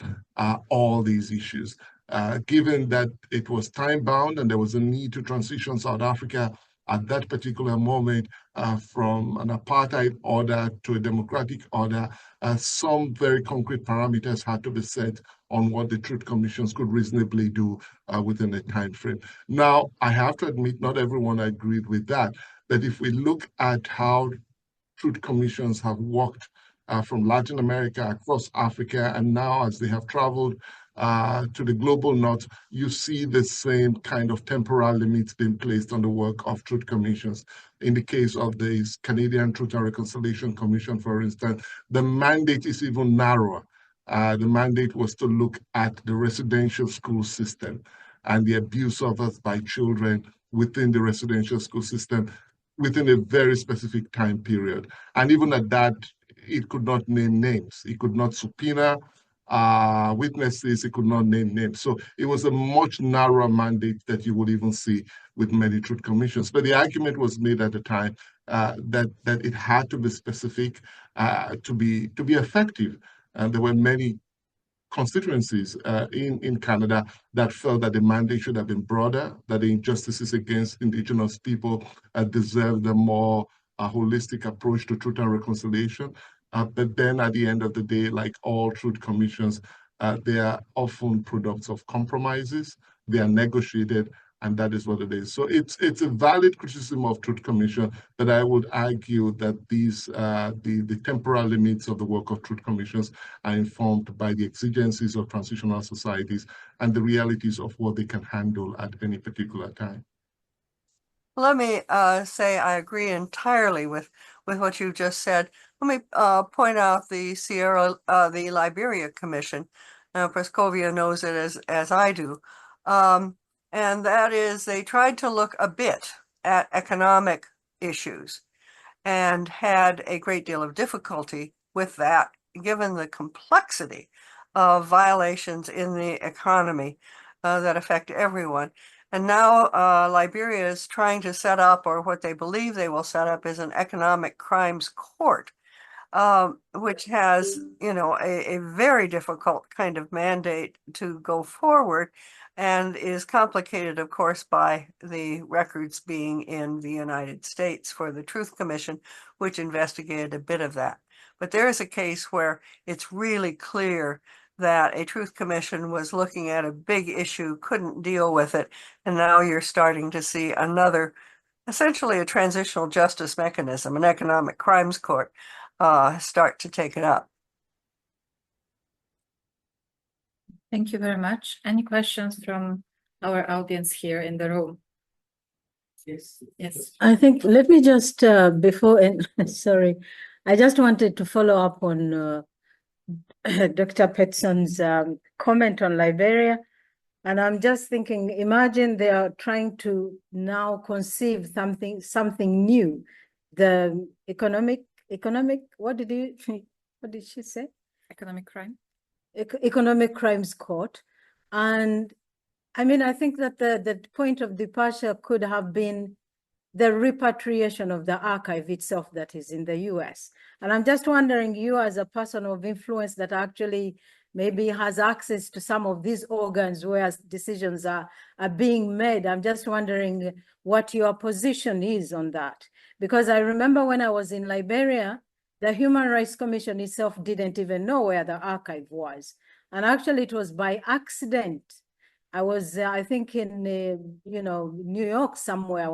Speaker 3: all these issues. Given that it was time-bound and there was a need to transition South Africa at that particular moment from an apartheid order to a democratic order, some very concrete parameters had to be set on what the truth commissions could reasonably do within a time frame. Now, I have to admit, not everyone agreed with that, but if we look at how truth commissions have worked from Latin America across Africa, and now as they have traveled to the global north, you see the same kind of temporal limits being placed on the work of truth commissions. In the case of the Canadian Truth and Reconciliation Commission, for instance, the mandate is even narrower. The mandate was to look at the residential school system and the abuse of us by children within the residential school system within a very specific time period. And even at that, it could not name names. It could not subpoena witnesses. It could not name names. So it was a much narrower mandate that you would even see with many truth commissions. But the argument was made at the time that it had to be specific to be effective. And there were many constituencies in Canada that felt that the mandate should have been broader, that the injustices against Indigenous people deserved a more holistic approach to truth and reconciliation. But then at the end of the day, like all truth commissions, they are often products of compromises. They are negotiated, and that is what it is. So it's a valid criticism of Truth Commission, but I would argue that these the temporal limits of the work of Truth Commissions are informed by the exigencies of transitional societies and the realities of what they can handle at any particular time.
Speaker 4: Let me say I agree entirely with what you just said. Let me point out the Liberia Commission. Proscovia knows it as I do. And that is they tried to look a bit at economic issues and had a great deal of difficulty with that, given the complexity of violations in the economy that affect everyone. And now Liberia is trying to set up, or what they believe they will set up, is an economic crimes court, which has, you know, a very difficult kind of mandate to go forward, and is complicated, of course, by the records being in the United States for the Truth Commission, which investigated a bit of that. But there is a case where it's really clear that a Truth Commission was looking at a big issue, couldn't deal with it, and now you're starting to see another, essentially a transitional justice mechanism, an economic crimes court, start to take it up.
Speaker 1: Thank you very much. Any questions from our audience here in the room? Yes. Yes.
Speaker 2: I think, let me just, before, sorry, I just wanted to follow up on Dr. Peterson's comment on Liberia. And I'm just thinking, imagine they are trying to now conceive something new. The economic, what did she say?
Speaker 1: Economic crime.
Speaker 2: Economic crimes court. And I mean, I think that the point of departure could have been the repatriation of the archive itself that is in the US. And I'm just wondering, you as a person of influence that actually maybe has access to some of these organs where decisions are being made, I'm just wondering what your position is on that. Because I remember when I was in Liberia, the Human Rights Commission itself didn't even know where the archive was. And actually it was by accident. I was, I think in, New York somewhere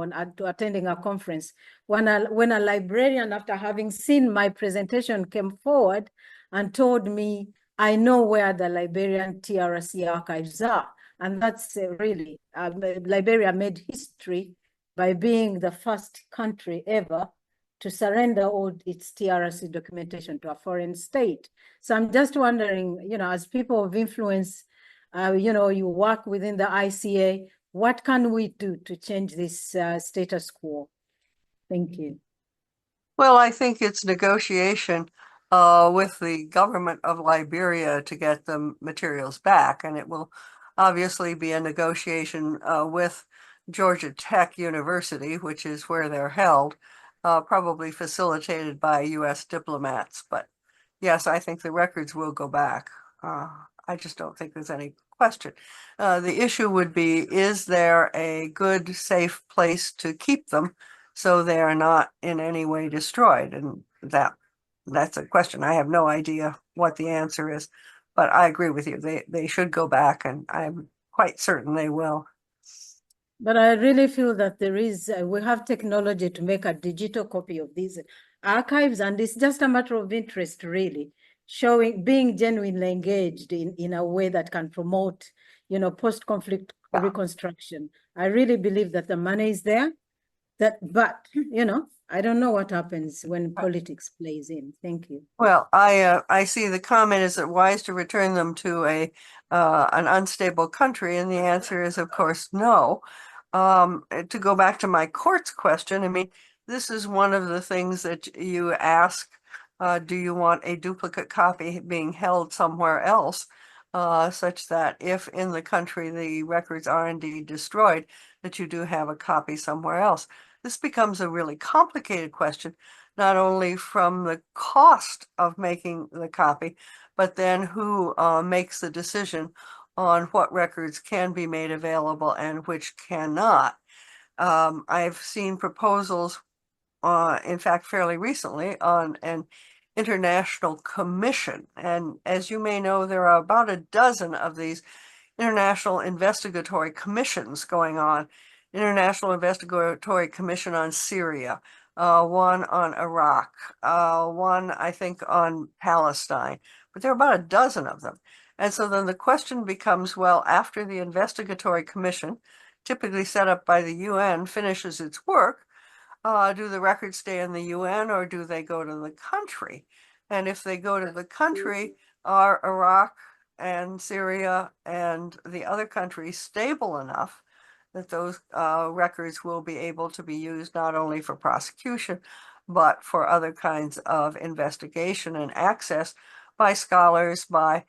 Speaker 2: attending a conference when a librarian, after having seen my presentation, came forward and told me, I know where the Liberian TRC archives are. And that's really, Liberia made history by being the first country ever to surrender all its TRC documentation to a foreign state. So I'm just wondering, as people of influence, you work within the ICA, what can we do to change this status quo? Thank you.
Speaker 4: Well, I think it's negotiation with the government of Liberia to get the materials back, and it will obviously be a negotiation with Georgia Tech University, which is where they're held, probably facilitated by US diplomats. But yes, I think the records will go back. I just don't think there's any question. The issue would be, is there a good, safe place to keep them so they are not in any way destroyed? And that's a question. I have no idea what the answer is, but I agree with you. They should go back, and I'm quite certain they will.
Speaker 2: But I really feel that there is, we have technology to make a digital copy of these archives, and it's just a matter of interest, really, being genuinely engaged in a way that can promote, post-conflict reconstruction. I really believe that the money is there, but, I don't know what happens when politics plays in. Thank you.
Speaker 4: Well, I see the comment, is it wise to return them to an unstable country? And the answer is, of course, no. To go back to my court's question, I mean, this is one of the things that you ask, do you want a duplicate copy being held somewhere else, such that if in the country the records are indeed destroyed, that you do have a copy somewhere else? This becomes a really complicated question, not only from the cost of making the copy, but then who makes the decision on what records can be made available and which cannot. I've seen proposals, in fact, fairly recently, on an international commission. And as you may know, there are about a dozen of these international investigatory commissions going on. International Investigatory Commission on Syria, one on Iraq, one, I think, on Palestine, but there are about a dozen of them. And so then the question becomes, well, after the investigatory commission, typically set up by the UN, finishes its work, do the records stay in the UN or do they go to the country? And if they go to the country, are Iraq and Syria and the other countries stable enough that those records will be able to be used not only for prosecution, but for other kinds of investigation and access by scholars, by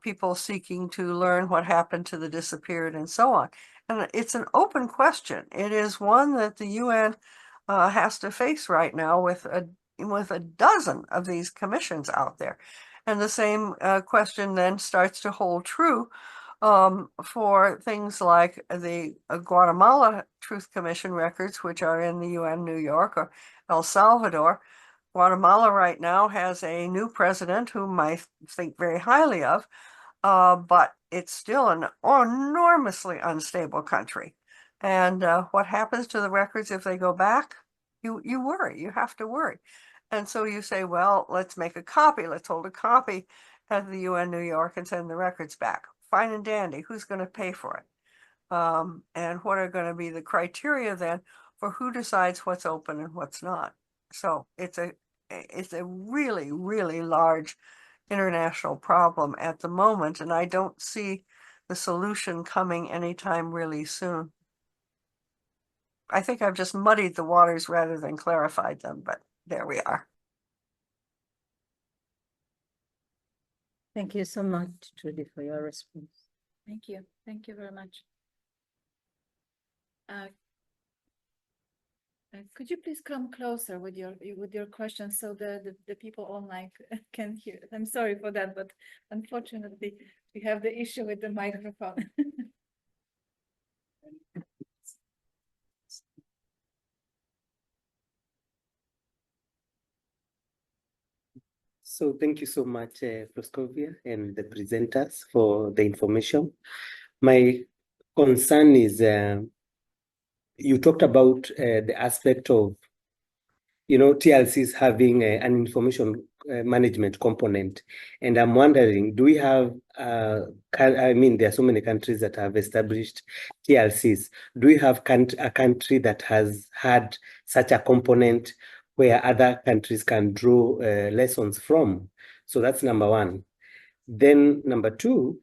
Speaker 4: people seeking to learn what happened to the disappeared and so on. And it's an open question. It is one that the UN has to face right now with a dozen of these commissions out there. And the same question then starts to hold true for things like the Guatemala Truth Commission records, which are in the UN New York, or El Salvador. Guatemala right now has a new president whom I think very highly of, but it's still an enormously unstable country. And what happens to the records if they go back? You worry, you have to worry. And so you say, well, let's make a copy, let's hold a copy at the UN New York and send the records back. Fine and dandy, who's going to pay for it? And what are going to be the criteria then for who decides what's open and what's not? So it's a really, really large international problem at the moment, and I don't see the solution coming anytime really soon. I think I've just muddied the waters rather than clarified them, but there we are.
Speaker 2: Thank you so much, Trudy, for your response.
Speaker 1: Thank you. Thank you very much. Could you please come closer with your questions so the people online can hear? I'm sorry for that, but unfortunately we have the issue with the microphone.
Speaker 9: So thank you so much, Proscovia and the presenters for the information. My concern is, you talked about the aspect of, TRCs having an information management component. And I'm wondering, do we have, there are so many countries that have established TRCs. Do we have a country that has had such a component where other countries can draw lessons from? So that's number one. Then number two,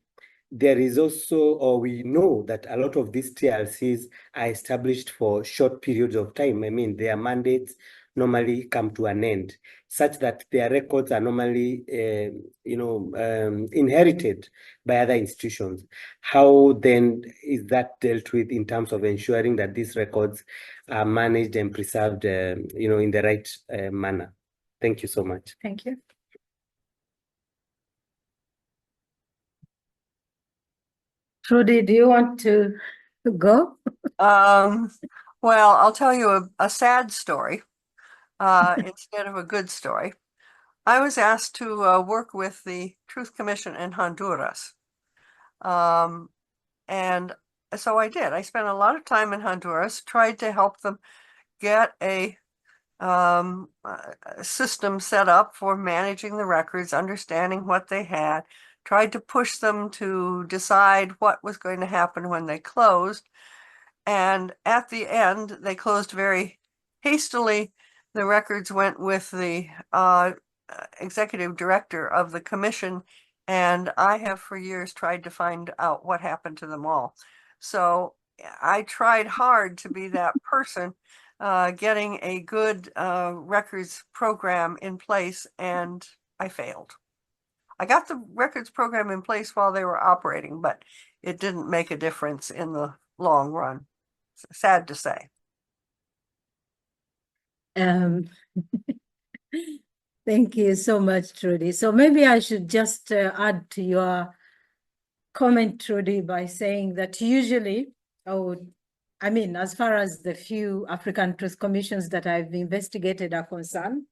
Speaker 9: there is also, or we know that a lot of these TRCs are established for short periods of time. Their mandates normally come to an end, such that their records are normally, inherited by other institutions. How then is that dealt with in terms of ensuring that these records are managed and preserved, in the right manner? Thank you so much.
Speaker 1: Thank you.
Speaker 2: Trudy, do you want to go?
Speaker 4: Well, I'll tell you a sad story instead of a good story. I was asked to work with the Truth Commission in Honduras. And so I did. I spent a lot of time in Honduras, tried to help them get a system set up for managing the records, understanding what they had, tried to push them to decide what was going to happen when they closed. And at the end, they closed very hastily. The records went with the executive director of the commission, and I have for years tried to find out what happened to them all. So I tried hard to be that person getting a good records program in place, and I failed. I got the records program in place while they were operating, but it didn't make a difference in the long run. It's sad to say.
Speaker 2: Thank you so much, Trudy. So maybe I should just add to your comment, Trudy, by saying that usually, as far as the few African Truth Commissions that I've investigated are concerned,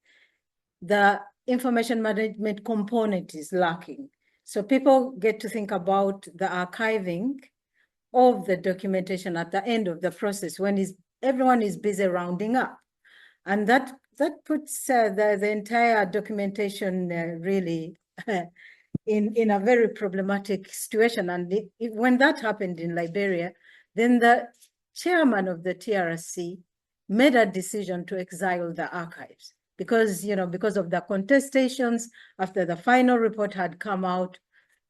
Speaker 2: the information management component is lacking. So people get to think about the archiving of the documentation at the end of the process when everyone is busy rounding up. And that puts the entire documentation really in a very problematic situation. And when that happened in Liberia, then the chairman of the TRC made a decision to exile the archives because of the contestations after the final report had come out.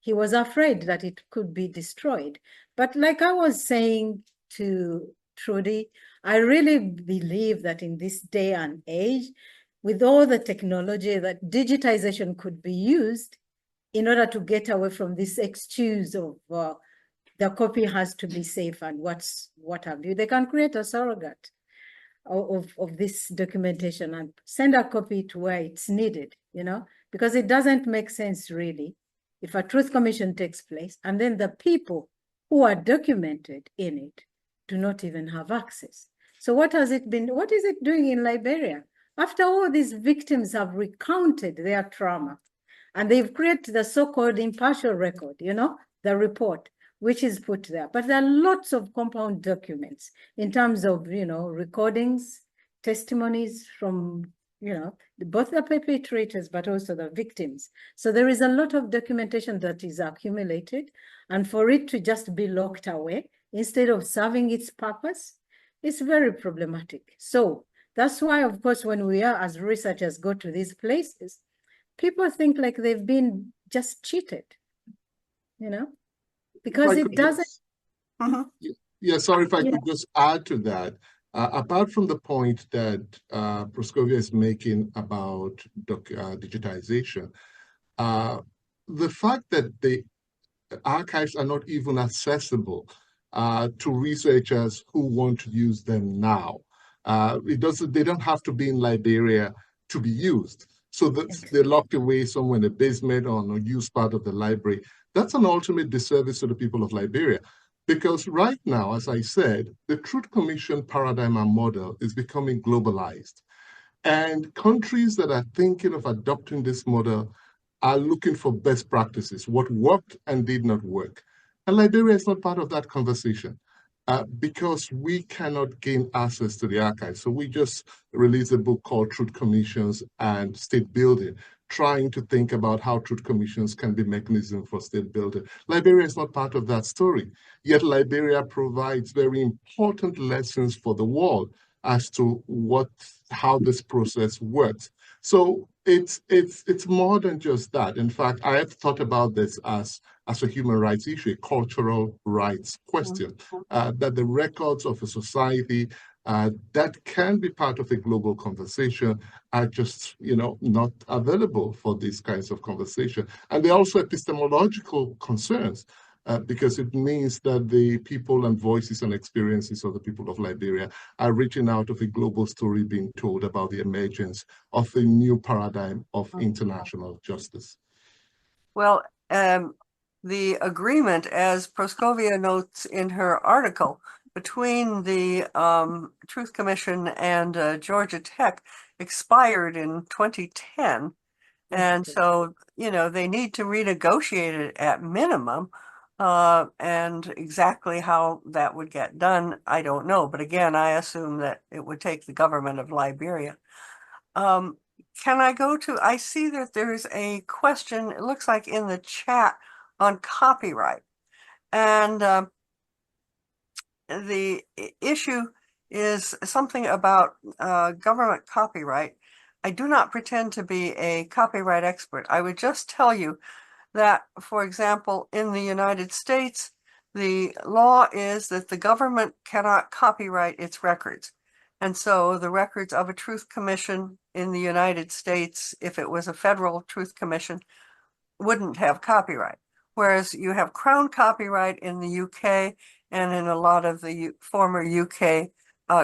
Speaker 2: He was afraid that it could be destroyed. But like I was saying to Trudy. I really believe that in this day and age, with all the technology, that digitization could be used in order to get away from this excuse of the copy has to be safe and what have you. They can create a surrogate of this documentation and send a copy to where it's needed, you know, because it doesn't make sense really if a truth commission takes place and then the people who are documented in it do not even have access. So what is it doing in Liberia? After all these victims have recounted their trauma and they've created the so-called impartial record, you know, the report, which is put there. But there are lots of compound documents in terms of, you know, recordings, testimonies from, you know, both the perpetrators, but also the victims. So there is a lot of documentation that is accumulated, and for it to just be locked away instead of serving its purpose, it's very problematic. So that's why, of course, when we are as researchers go to these places, people think like they've been just cheated, you know, because it doesn't.
Speaker 3: Yeah, sorry if I could just add to that. Apart from the point that Proscovia is making about digitization, the fact that the archives are not even accessible to researchers who want to use them now. They don't have to be in Liberia to be used. So they're locked away somewhere in the basement or on a used part of the library. That's an ultimate disservice to the people of Liberia. Because right now, as I said, the Truth Commission paradigm and model is becoming globalized. And countries that are thinking of adopting this model are looking for best practices, what worked and did not work. And Liberia is not part of that conversation because we cannot gain access to the archives. So we just released a book called Truth Commissions and State Building, trying to think about how truth commissions can be mechanism for state building. Liberia is not part of that story, yet Liberia provides very important lessons for the world as to how this process works. So it's more than just that. In fact, I have thought about this as a human rights issue, a cultural rights question, that the records of a society that can be part of a global conversation are just, you know, not available for these kinds of conversation. And there are also epistemological concerns because it means that the people and voices and experiences of the people of Liberia are reaching out of a global story being told about the emergence of a new paradigm of international justice.
Speaker 4: Well, the agreement, as Proscovia notes in her article, between the Truth Commission and Georgia Tech expired in 2010. And so, you know, they need to renegotiate it at minimum. And exactly how that would get done, I don't know. But again, I assume that it would take the government of Liberia. Can I go to, I see that there's a question, it looks like in the chat, on copyright. And the issue is something about government copyright. I do not pretend to be a copyright expert. I would just tell you that, for example, in the United States, the law is that the government cannot copyright its records. And so the records of a Truth Commission in the United States, if it was a federal Truth Commission, wouldn't have copyright. Whereas you have Crown copyright in the UK and in a lot of the former UK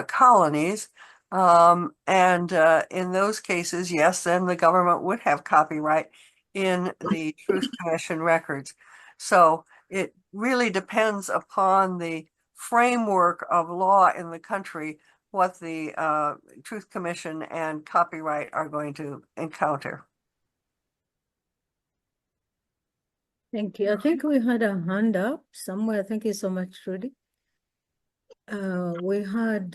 Speaker 4: colonies. And in those cases, yes, then the government would have copyright in the Truth Commission records. So it really depends upon the framework of law in the country, what the Truth Commission and copyright are going to encounter.
Speaker 2: Thank you. I think we had a hand up somewhere. Thank you so much, Trudy. We had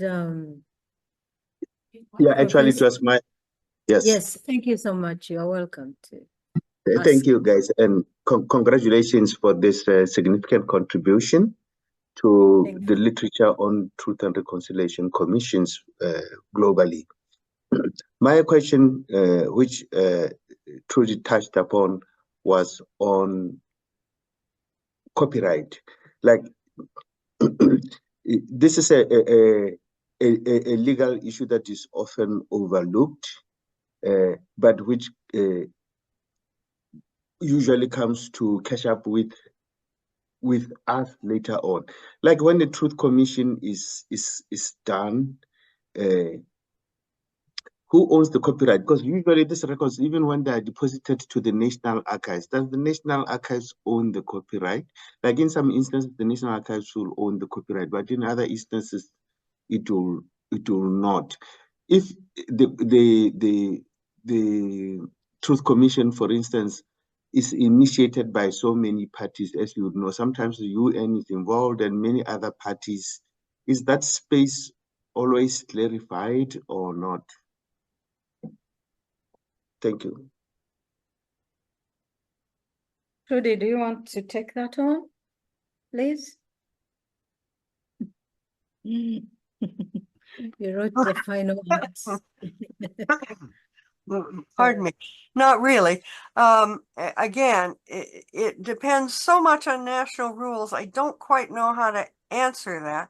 Speaker 10: yeah, actually it was my
Speaker 2: yes, thank you so much. You're welcome to
Speaker 10: thank you guys, and congratulations for this significant contribution to the literature on truth and reconciliation commissions globally. My question, which Trudy touched upon, was on copyright. Like this is a legal issue that is often overlooked, but which usually comes to catch up with us later on. Like when the Truth Commission is done, who owns the copyright? Because usually these records, even when they are deposited to the National Archives, does the National Archives own the copyright? Like in some instances, the National Archives will own the copyright, but in other instances, it will not. If the Truth Commission, for instance, is initiated by so many parties, as you would know, sometimes the UN is involved and many other parties, is that space always clarified or not? Thank you.
Speaker 2: Trudy, do you want to take that on, please? You wrote the final words.
Speaker 4: Pardon me. Not really. Again, it depends so much on national rules. I don't quite know how to answer that.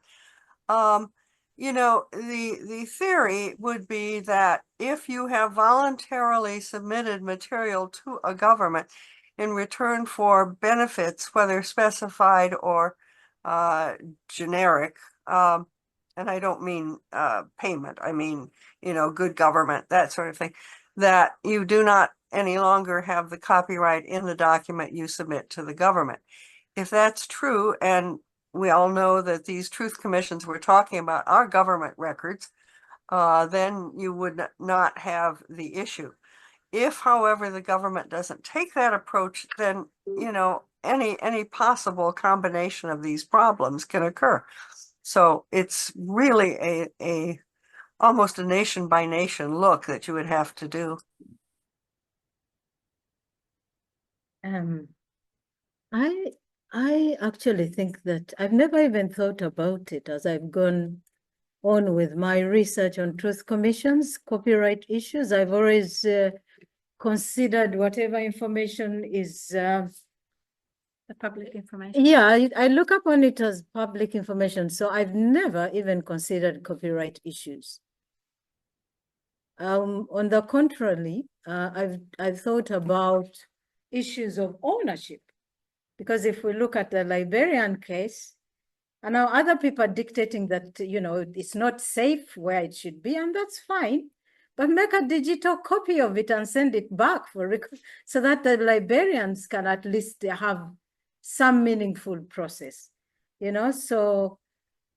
Speaker 4: You know, the theory would be that if you have voluntarily submitted material to a government in return for benefits, whether specified or generic, and I don't mean payment, I mean, you know, good government, that sort of thing, that you do not any longer have the copyright in the document you submit to the government. If that's true, and we all know that these truth commissions we're talking about are government records, then you would not have the issue. If, however, the government doesn't take that approach, then, you know, any possible combination of these problems can occur. So it's really a almost a nation by nation look that you would have to do.
Speaker 2: I actually think that I've never even thought about it as I've gone on with my research on truth commissions, copyright issues. I've always considered whatever information is
Speaker 1: The public information.
Speaker 2: yeah, I look upon it as public information. So I've never even considered copyright issues. On the contrary, I've thought about issues of ownership, because if we look at the Liberian case, and now other people are dictating that, you know, it's not safe where it should be, and that's fine, but make a digital copy of it and send it back so that the Liberians can at least have some meaningful process, you know. So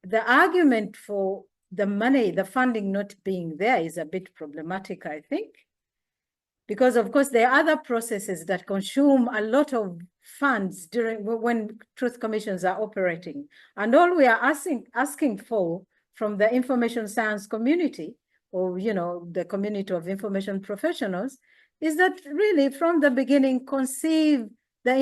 Speaker 2: the argument for the money, the funding not being there is a bit problematic, I think, because of course there are other processes that consume a lot of funds when truth commissions are operating. And all we are asking for from the information science community, or, you know, the community of information professionals, is that really from the beginning conceive the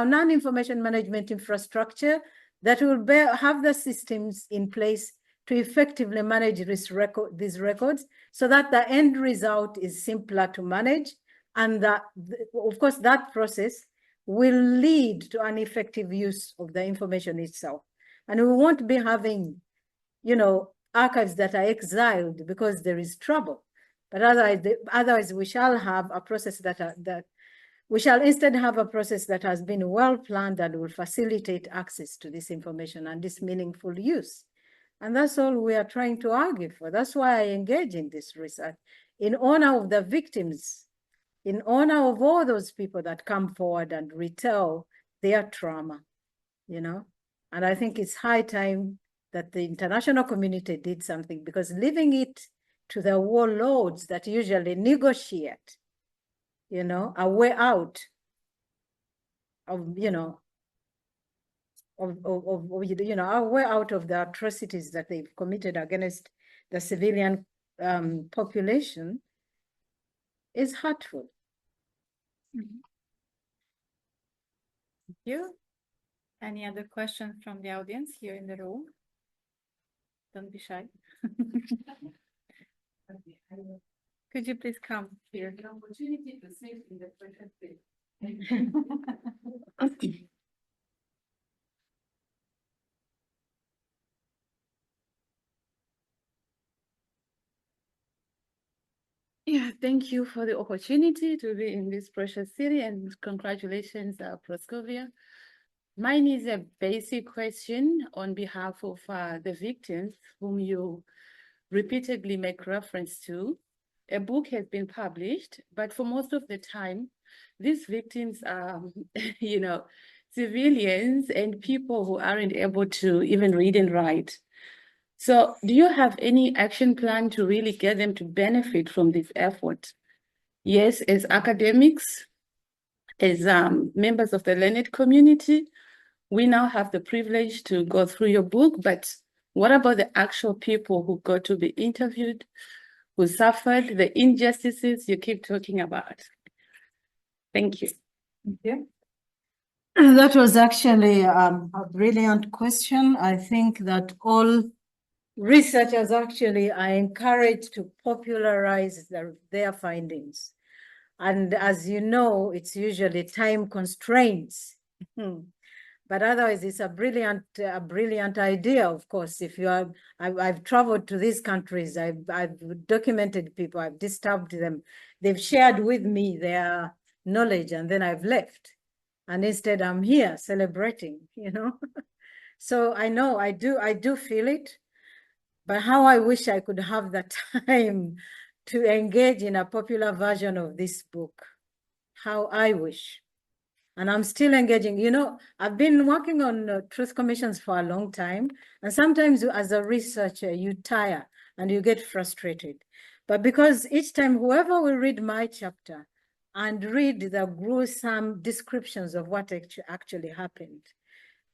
Speaker 2: non-information management infrastructure that will have the systems in place to effectively manage these records, so that the end result is simpler to manage, and that, of course, that process will lead to an effective use of the information itself. And we won't be having, you know, archives that are exiled because there is trouble. But otherwise we shall have a process we shall instead have a process that has been well planned and will facilitate access to this information and this meaningful use. And that's all we are trying to argue for. That's why I engage in this research, in honor of the victims, in honor of all those people that come forward and retell their trauma, you know. And I think it's high time that the international community did something, because leaving it to the warlords that usually negotiate, you know, a way out of, you know, a way out of the atrocities that they've committed against the civilian population is hurtful.
Speaker 1: Mm-hmm. Thank you. Any other questions from the audience here in the room? Don't be shy. Could you please come here? The opportunity to sit in the perfect place.
Speaker 11: Yeah, thank you for the opportunity to be in this precious city, and congratulations, Proscovia. Mine is a basic question on behalf of the victims whom you repeatedly make reference to. A book has been published, but for most of the time, these victims are, you know, civilians and people who aren't able to even read and write. So do you have any action plan to really get them to benefit from this effort? Yes, as academics, as members of the learned community, we now have the privilege to go through your book, but what about the actual people who got to be interviewed, who suffered the injustices you keep talking about? Thank you.
Speaker 2: Yeah. That was actually a brilliant question. I think that all researchers actually are encouraged to popularize their findings. And as you know, it's usually time constraints. But otherwise, it's a brilliant idea, of course. If you are, I've traveled to these countries, I've documented people, I've disturbed them. They've shared with me their knowledge, and then I've left. And instead, I'm here celebrating, you know. So I know I do feel it, but how I wish I could have the time to engage in a popular version of this book. How I wish. And I'm still engaging. You know, I've been working on truth commissions for a long time. And sometimes as a researcher, you tire and you get frustrated. But because each time, whoever will read my chapter and read the gruesome descriptions of what actually happened,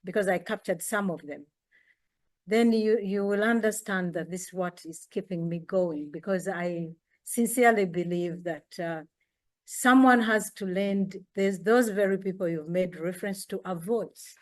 Speaker 2: because I captured some of them, then you will understand that this is what is keeping me going, because I sincerely believe that someone has to lend those very people you've made reference to a voice.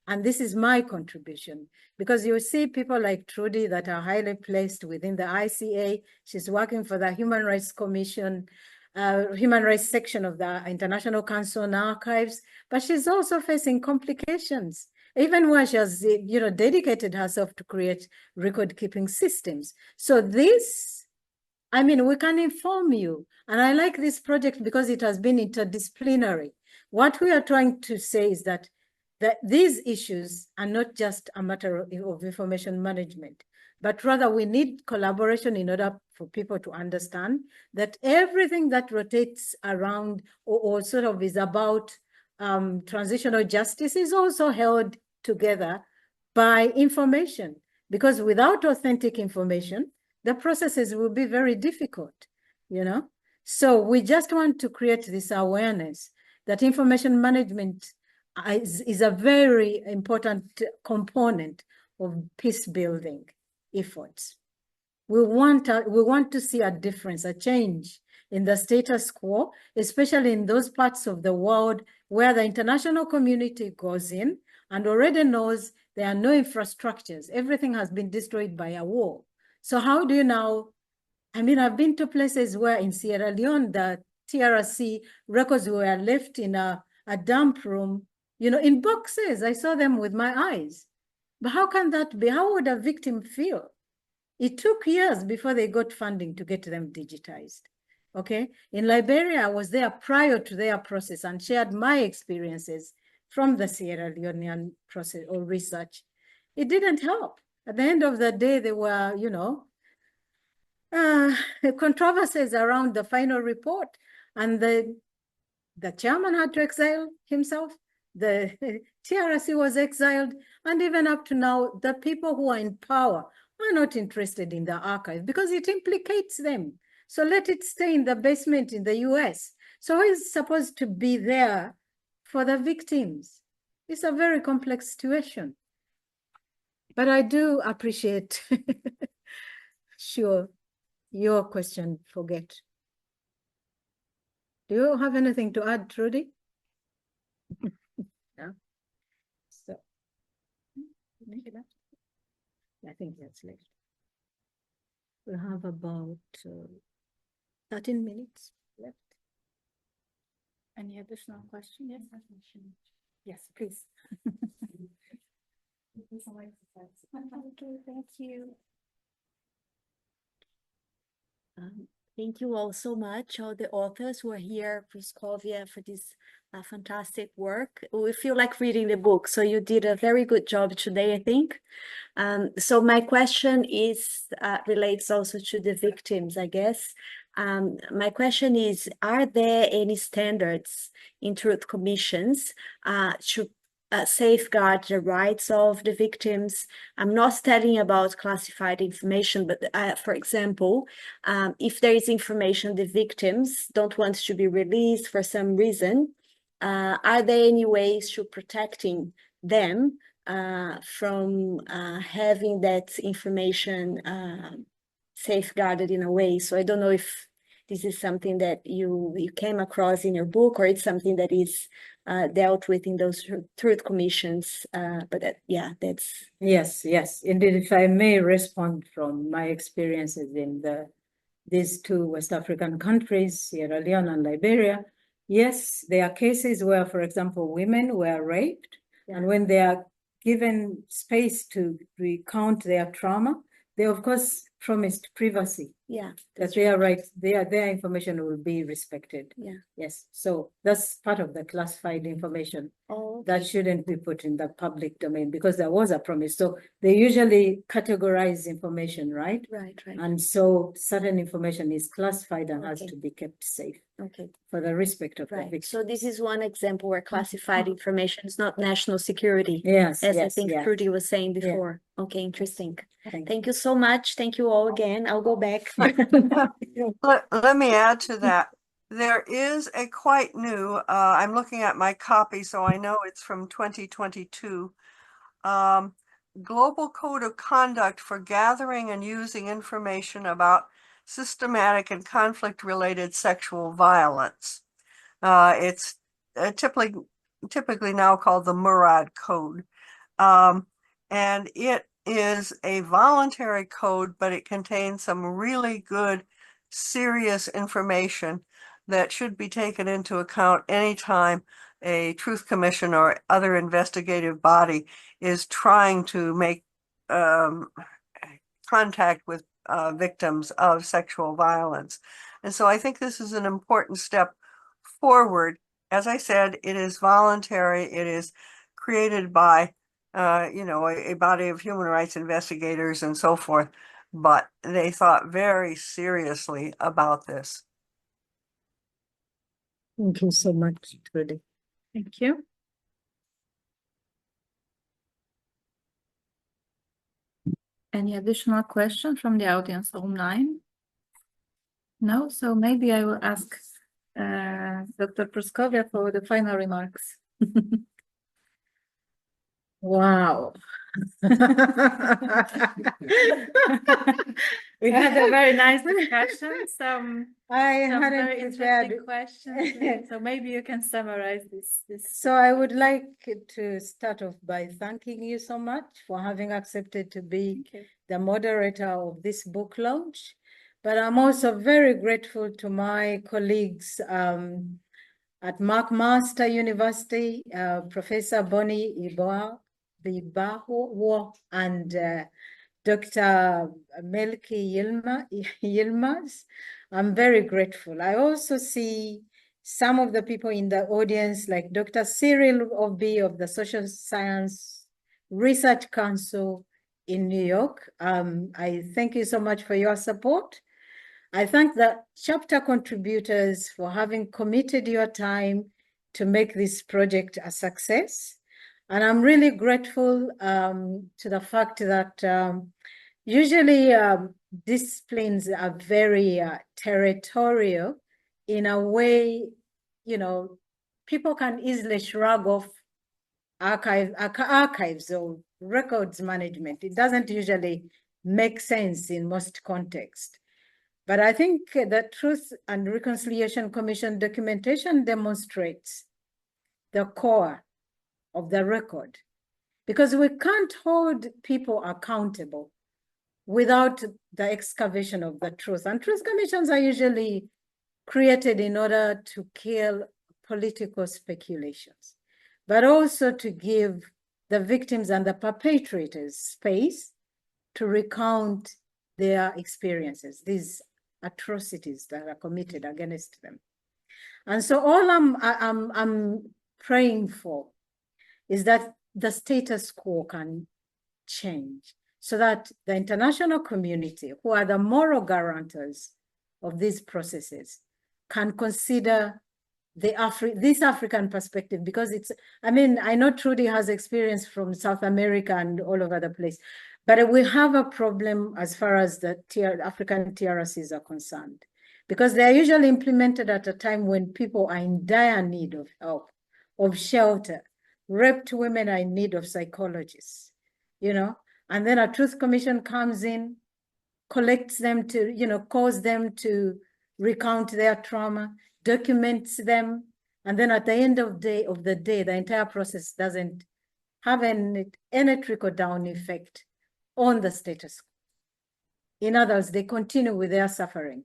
Speaker 2: And this is my contribution, because you see people like Trudy that are highly placed within the ICA. She's working for the Human Rights Commission, Human Rights section of the International Council on Archives, but she's also facing complications, even where she has, you know, dedicated herself to create record-keeping systems. So this, I mean, we can inform you. And I like this project because it has been interdisciplinary. What we are trying to say is that these issues are not just a matter of information management, but rather we need collaboration in order for people to understand that everything that rotates around or sort of is about transitional justice is also held together by information. Because without authentic information, the processes will be very difficult, you know? So we just want to create this awareness that information management is a very important component of peace building efforts. We want to see a difference, a change in the status quo, especially in those parts of the world where the international community goes in and already knows there are no infrastructures. Everything has been destroyed by a war. So how do you now, I mean, I've been to places where in Sierra Leone, the TRC records were left in a dump room, you know, in boxes. I saw them with my eyes. But how can that be? How would a victim feel? It took years before they got funding to get them digitized, okay? In Liberia, I was there prior to their process and shared my experiences from the Sierra Leonean process or research. It didn't help. At the end of the day, there were, you know, controversies around the final report, and the chairman had to exile himself. The TRC was exiled, and even up to now, the people who are in power are not interested in the archive because it implicates them. So let it stay in the basement in the US. So it's supposed to be there for the victims. It's a very complex situation. But I do appreciate, sure, your question, forget. Do you have anything to add, Trudy? No? So, I think that's left. We have about 13 minutes left.
Speaker 11: Any additional questions? Yes, yes, please.
Speaker 12: Okay, thank you. Thank you all so much, all the authors who are here, Proscovia, for this fantastic work. We feel like reading the book, so you did a very good job today, I think. So my question is relates also to the victims, I guess. My question is, are there any standards in truth commissions to safeguard the rights of the victims? I'm not studying about classified information, but for example, if there is information the victims don't want to be released for some reason, are there any ways to protecting them from having that information safeguarded in a way? So I don't know if this is something that you came across in your book, or it's something that is dealt with in those truth commissions. But yeah, that's...
Speaker 2: Yes, indeed. If I may respond from my experiences in these two West African countries, Sierra Leone and Liberia, yes, there are cases where, for example, women were raped, and when they are given space to recount their trauma, they of course promised privacy.
Speaker 12: Yeah,
Speaker 2: that their rights, their information will be respected.
Speaker 12: Yeah.
Speaker 2: Yes, so that's part of the classified information that shouldn't be put in the public domain, because there was a promise. So they usually categorize information, right?
Speaker 12: Right.
Speaker 2: And so certain information is classified and has to be kept safe.
Speaker 12: Okay.
Speaker 2: For the respect of the victim.
Speaker 12: So this is one example where classified information is not national security.
Speaker 2: Yes,
Speaker 12: as I think Trudy was saying before.
Speaker 2: Yeah.
Speaker 12: Okay, interesting.
Speaker 2: Thank
Speaker 12: you so much. Thank you all again. I'll go back.
Speaker 4: Let me add to that. There is a quite new, I'm looking at my copy, so I know it's from 2022, Global Code of Conduct for Gathering and Using Information about Systematic and Conflict-Related Sexual Violence. It's typically now called the Murad Code. And it is a voluntary code, but it contains some really good, serious information that should be taken into account anytime a truth commission or other investigative body is trying to make contact with victims of sexual violence. And so I think this is an important step forward. As I said, it is voluntary. It is created by a body of human rights investigators and so forth, but they thought very seriously about this.
Speaker 2: Thank you so much, Trudy.
Speaker 1: Thank you. Any additional questions from the audience online? No, so maybe I will ask Dr. Proscovia for the final remarks.
Speaker 2: Wow.
Speaker 1: We had a very nice discussion. Some very interesting
Speaker 2: prepared
Speaker 1: questions. So maybe you can summarize this.
Speaker 2: So I would like to start off by thanking you so much for having accepted to be the moderator of this book launch. But I'm also very grateful to my colleagues at McMaster University, Professor Bonny, Ibhawoh, and Dr. Melky Yilmaz. I'm very grateful. I also see some of the people in the audience, like Dr. Cyril Obi of the Social Science Research Council in New York. I thank you so much for your support. I thank the chapter contributors for having committed your time to make this project a success. And I'm really grateful to the fact that usually disciplines are very territorial in a way, people can easily shrug off archives or records management. It doesn't usually make sense in most contexts. But I think the Truth and Reconciliation Commission documentation demonstrates the core of the record, because we can't hold people accountable without the excavation of the truth. And truth commissions are usually created in order to kill political speculations, but also to give the victims and the perpetrators space to recount their experiences. These atrocities that are committed against them. And so all I'm praying for is that the status quo can change so that the international community, who are the moral guarantors of these processes, can consider this African perspective, because I know Trudy has experience from South America and all over the place, but we have a problem as far as the African TRCs are concerned, because they are usually implemented at a time when people are in dire need of help, of shelter. Raped women are in need of psychologists, and then a truth commission comes in, collects them to, cause them to recount their trauma, documents them, and then at the end of the day, the entire process doesn't have any trickle-down effect on the status quo. In other words, they continue with their suffering,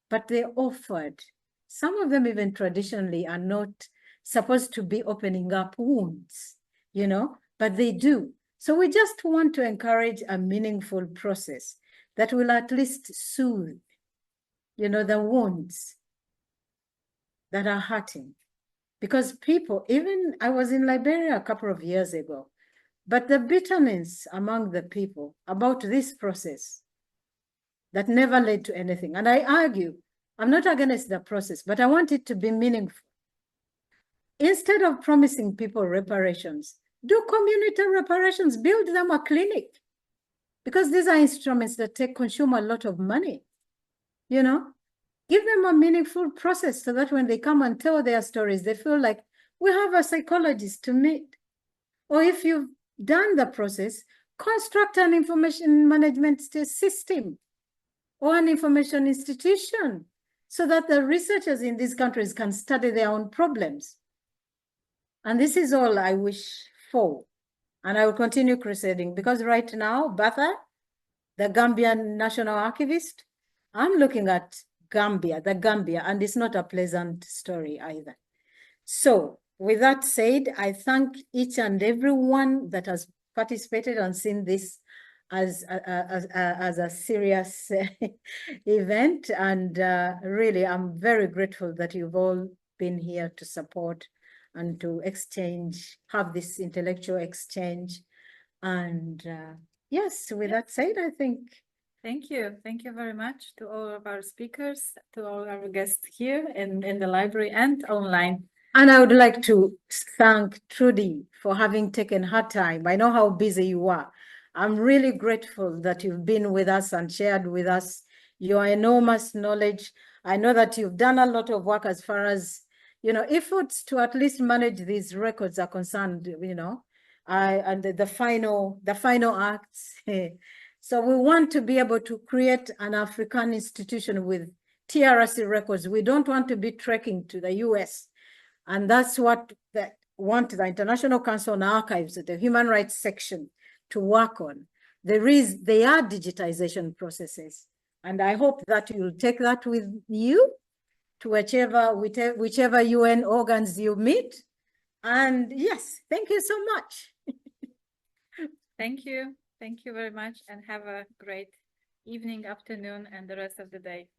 Speaker 2: but they offered, some of them even traditionally are not supposed to be opening up wounds, but they do. So we just want to encourage a meaningful process that will at least soothe, the wounds that are hurting. Because people, even I was in Liberia a couple of years ago, but the bitterness among the people about this process that never led to anything. And I argue, I'm not against the process, but I want it to be meaningful. Instead of promising people reparations, do community reparations, build them a clinic, because these are instruments that consume a lot of money, Give them a meaningful process so that when they come and tell their stories, they feel like we have a psychologist to meet. Or if you've done the process, construct an information management system or an information institution so that the researchers in these countries can study their own problems. And this is all I wish for. And I will continue crusading, because right now, Batha, the Gambian National Archivist, I'm looking at the Gambia, and it's not a pleasant story either. So with that said, I thank each and everyone that has participated and seen this as a serious event. And really, I'm very grateful that you've all been here to support and to have this intellectual exchange. And yes, with that said, I think.
Speaker 1: Thank you. Thank you very much to all of our speakers, to all our guests here in the library and online.
Speaker 2: And I would like to thank Trudy for having taken her time. I know how busy you are. I'm really grateful that you've been with us and shared with us your enormous knowledge. I know that you've done a lot of work as far as, efforts to at least manage these records are concerned, and the final acts. So we want to be able to create an African institution with TRC records. We don't want to be trekking to the US. And that's what the International Council on Archives, the Human Rights section, to work on. They are digitization processes. And I hope that you'll take that with you to whichever UN organs you meet. And yes, thank you so much.
Speaker 1: Thank you. Thank you very much, and have a great evening, afternoon, and the rest of the day.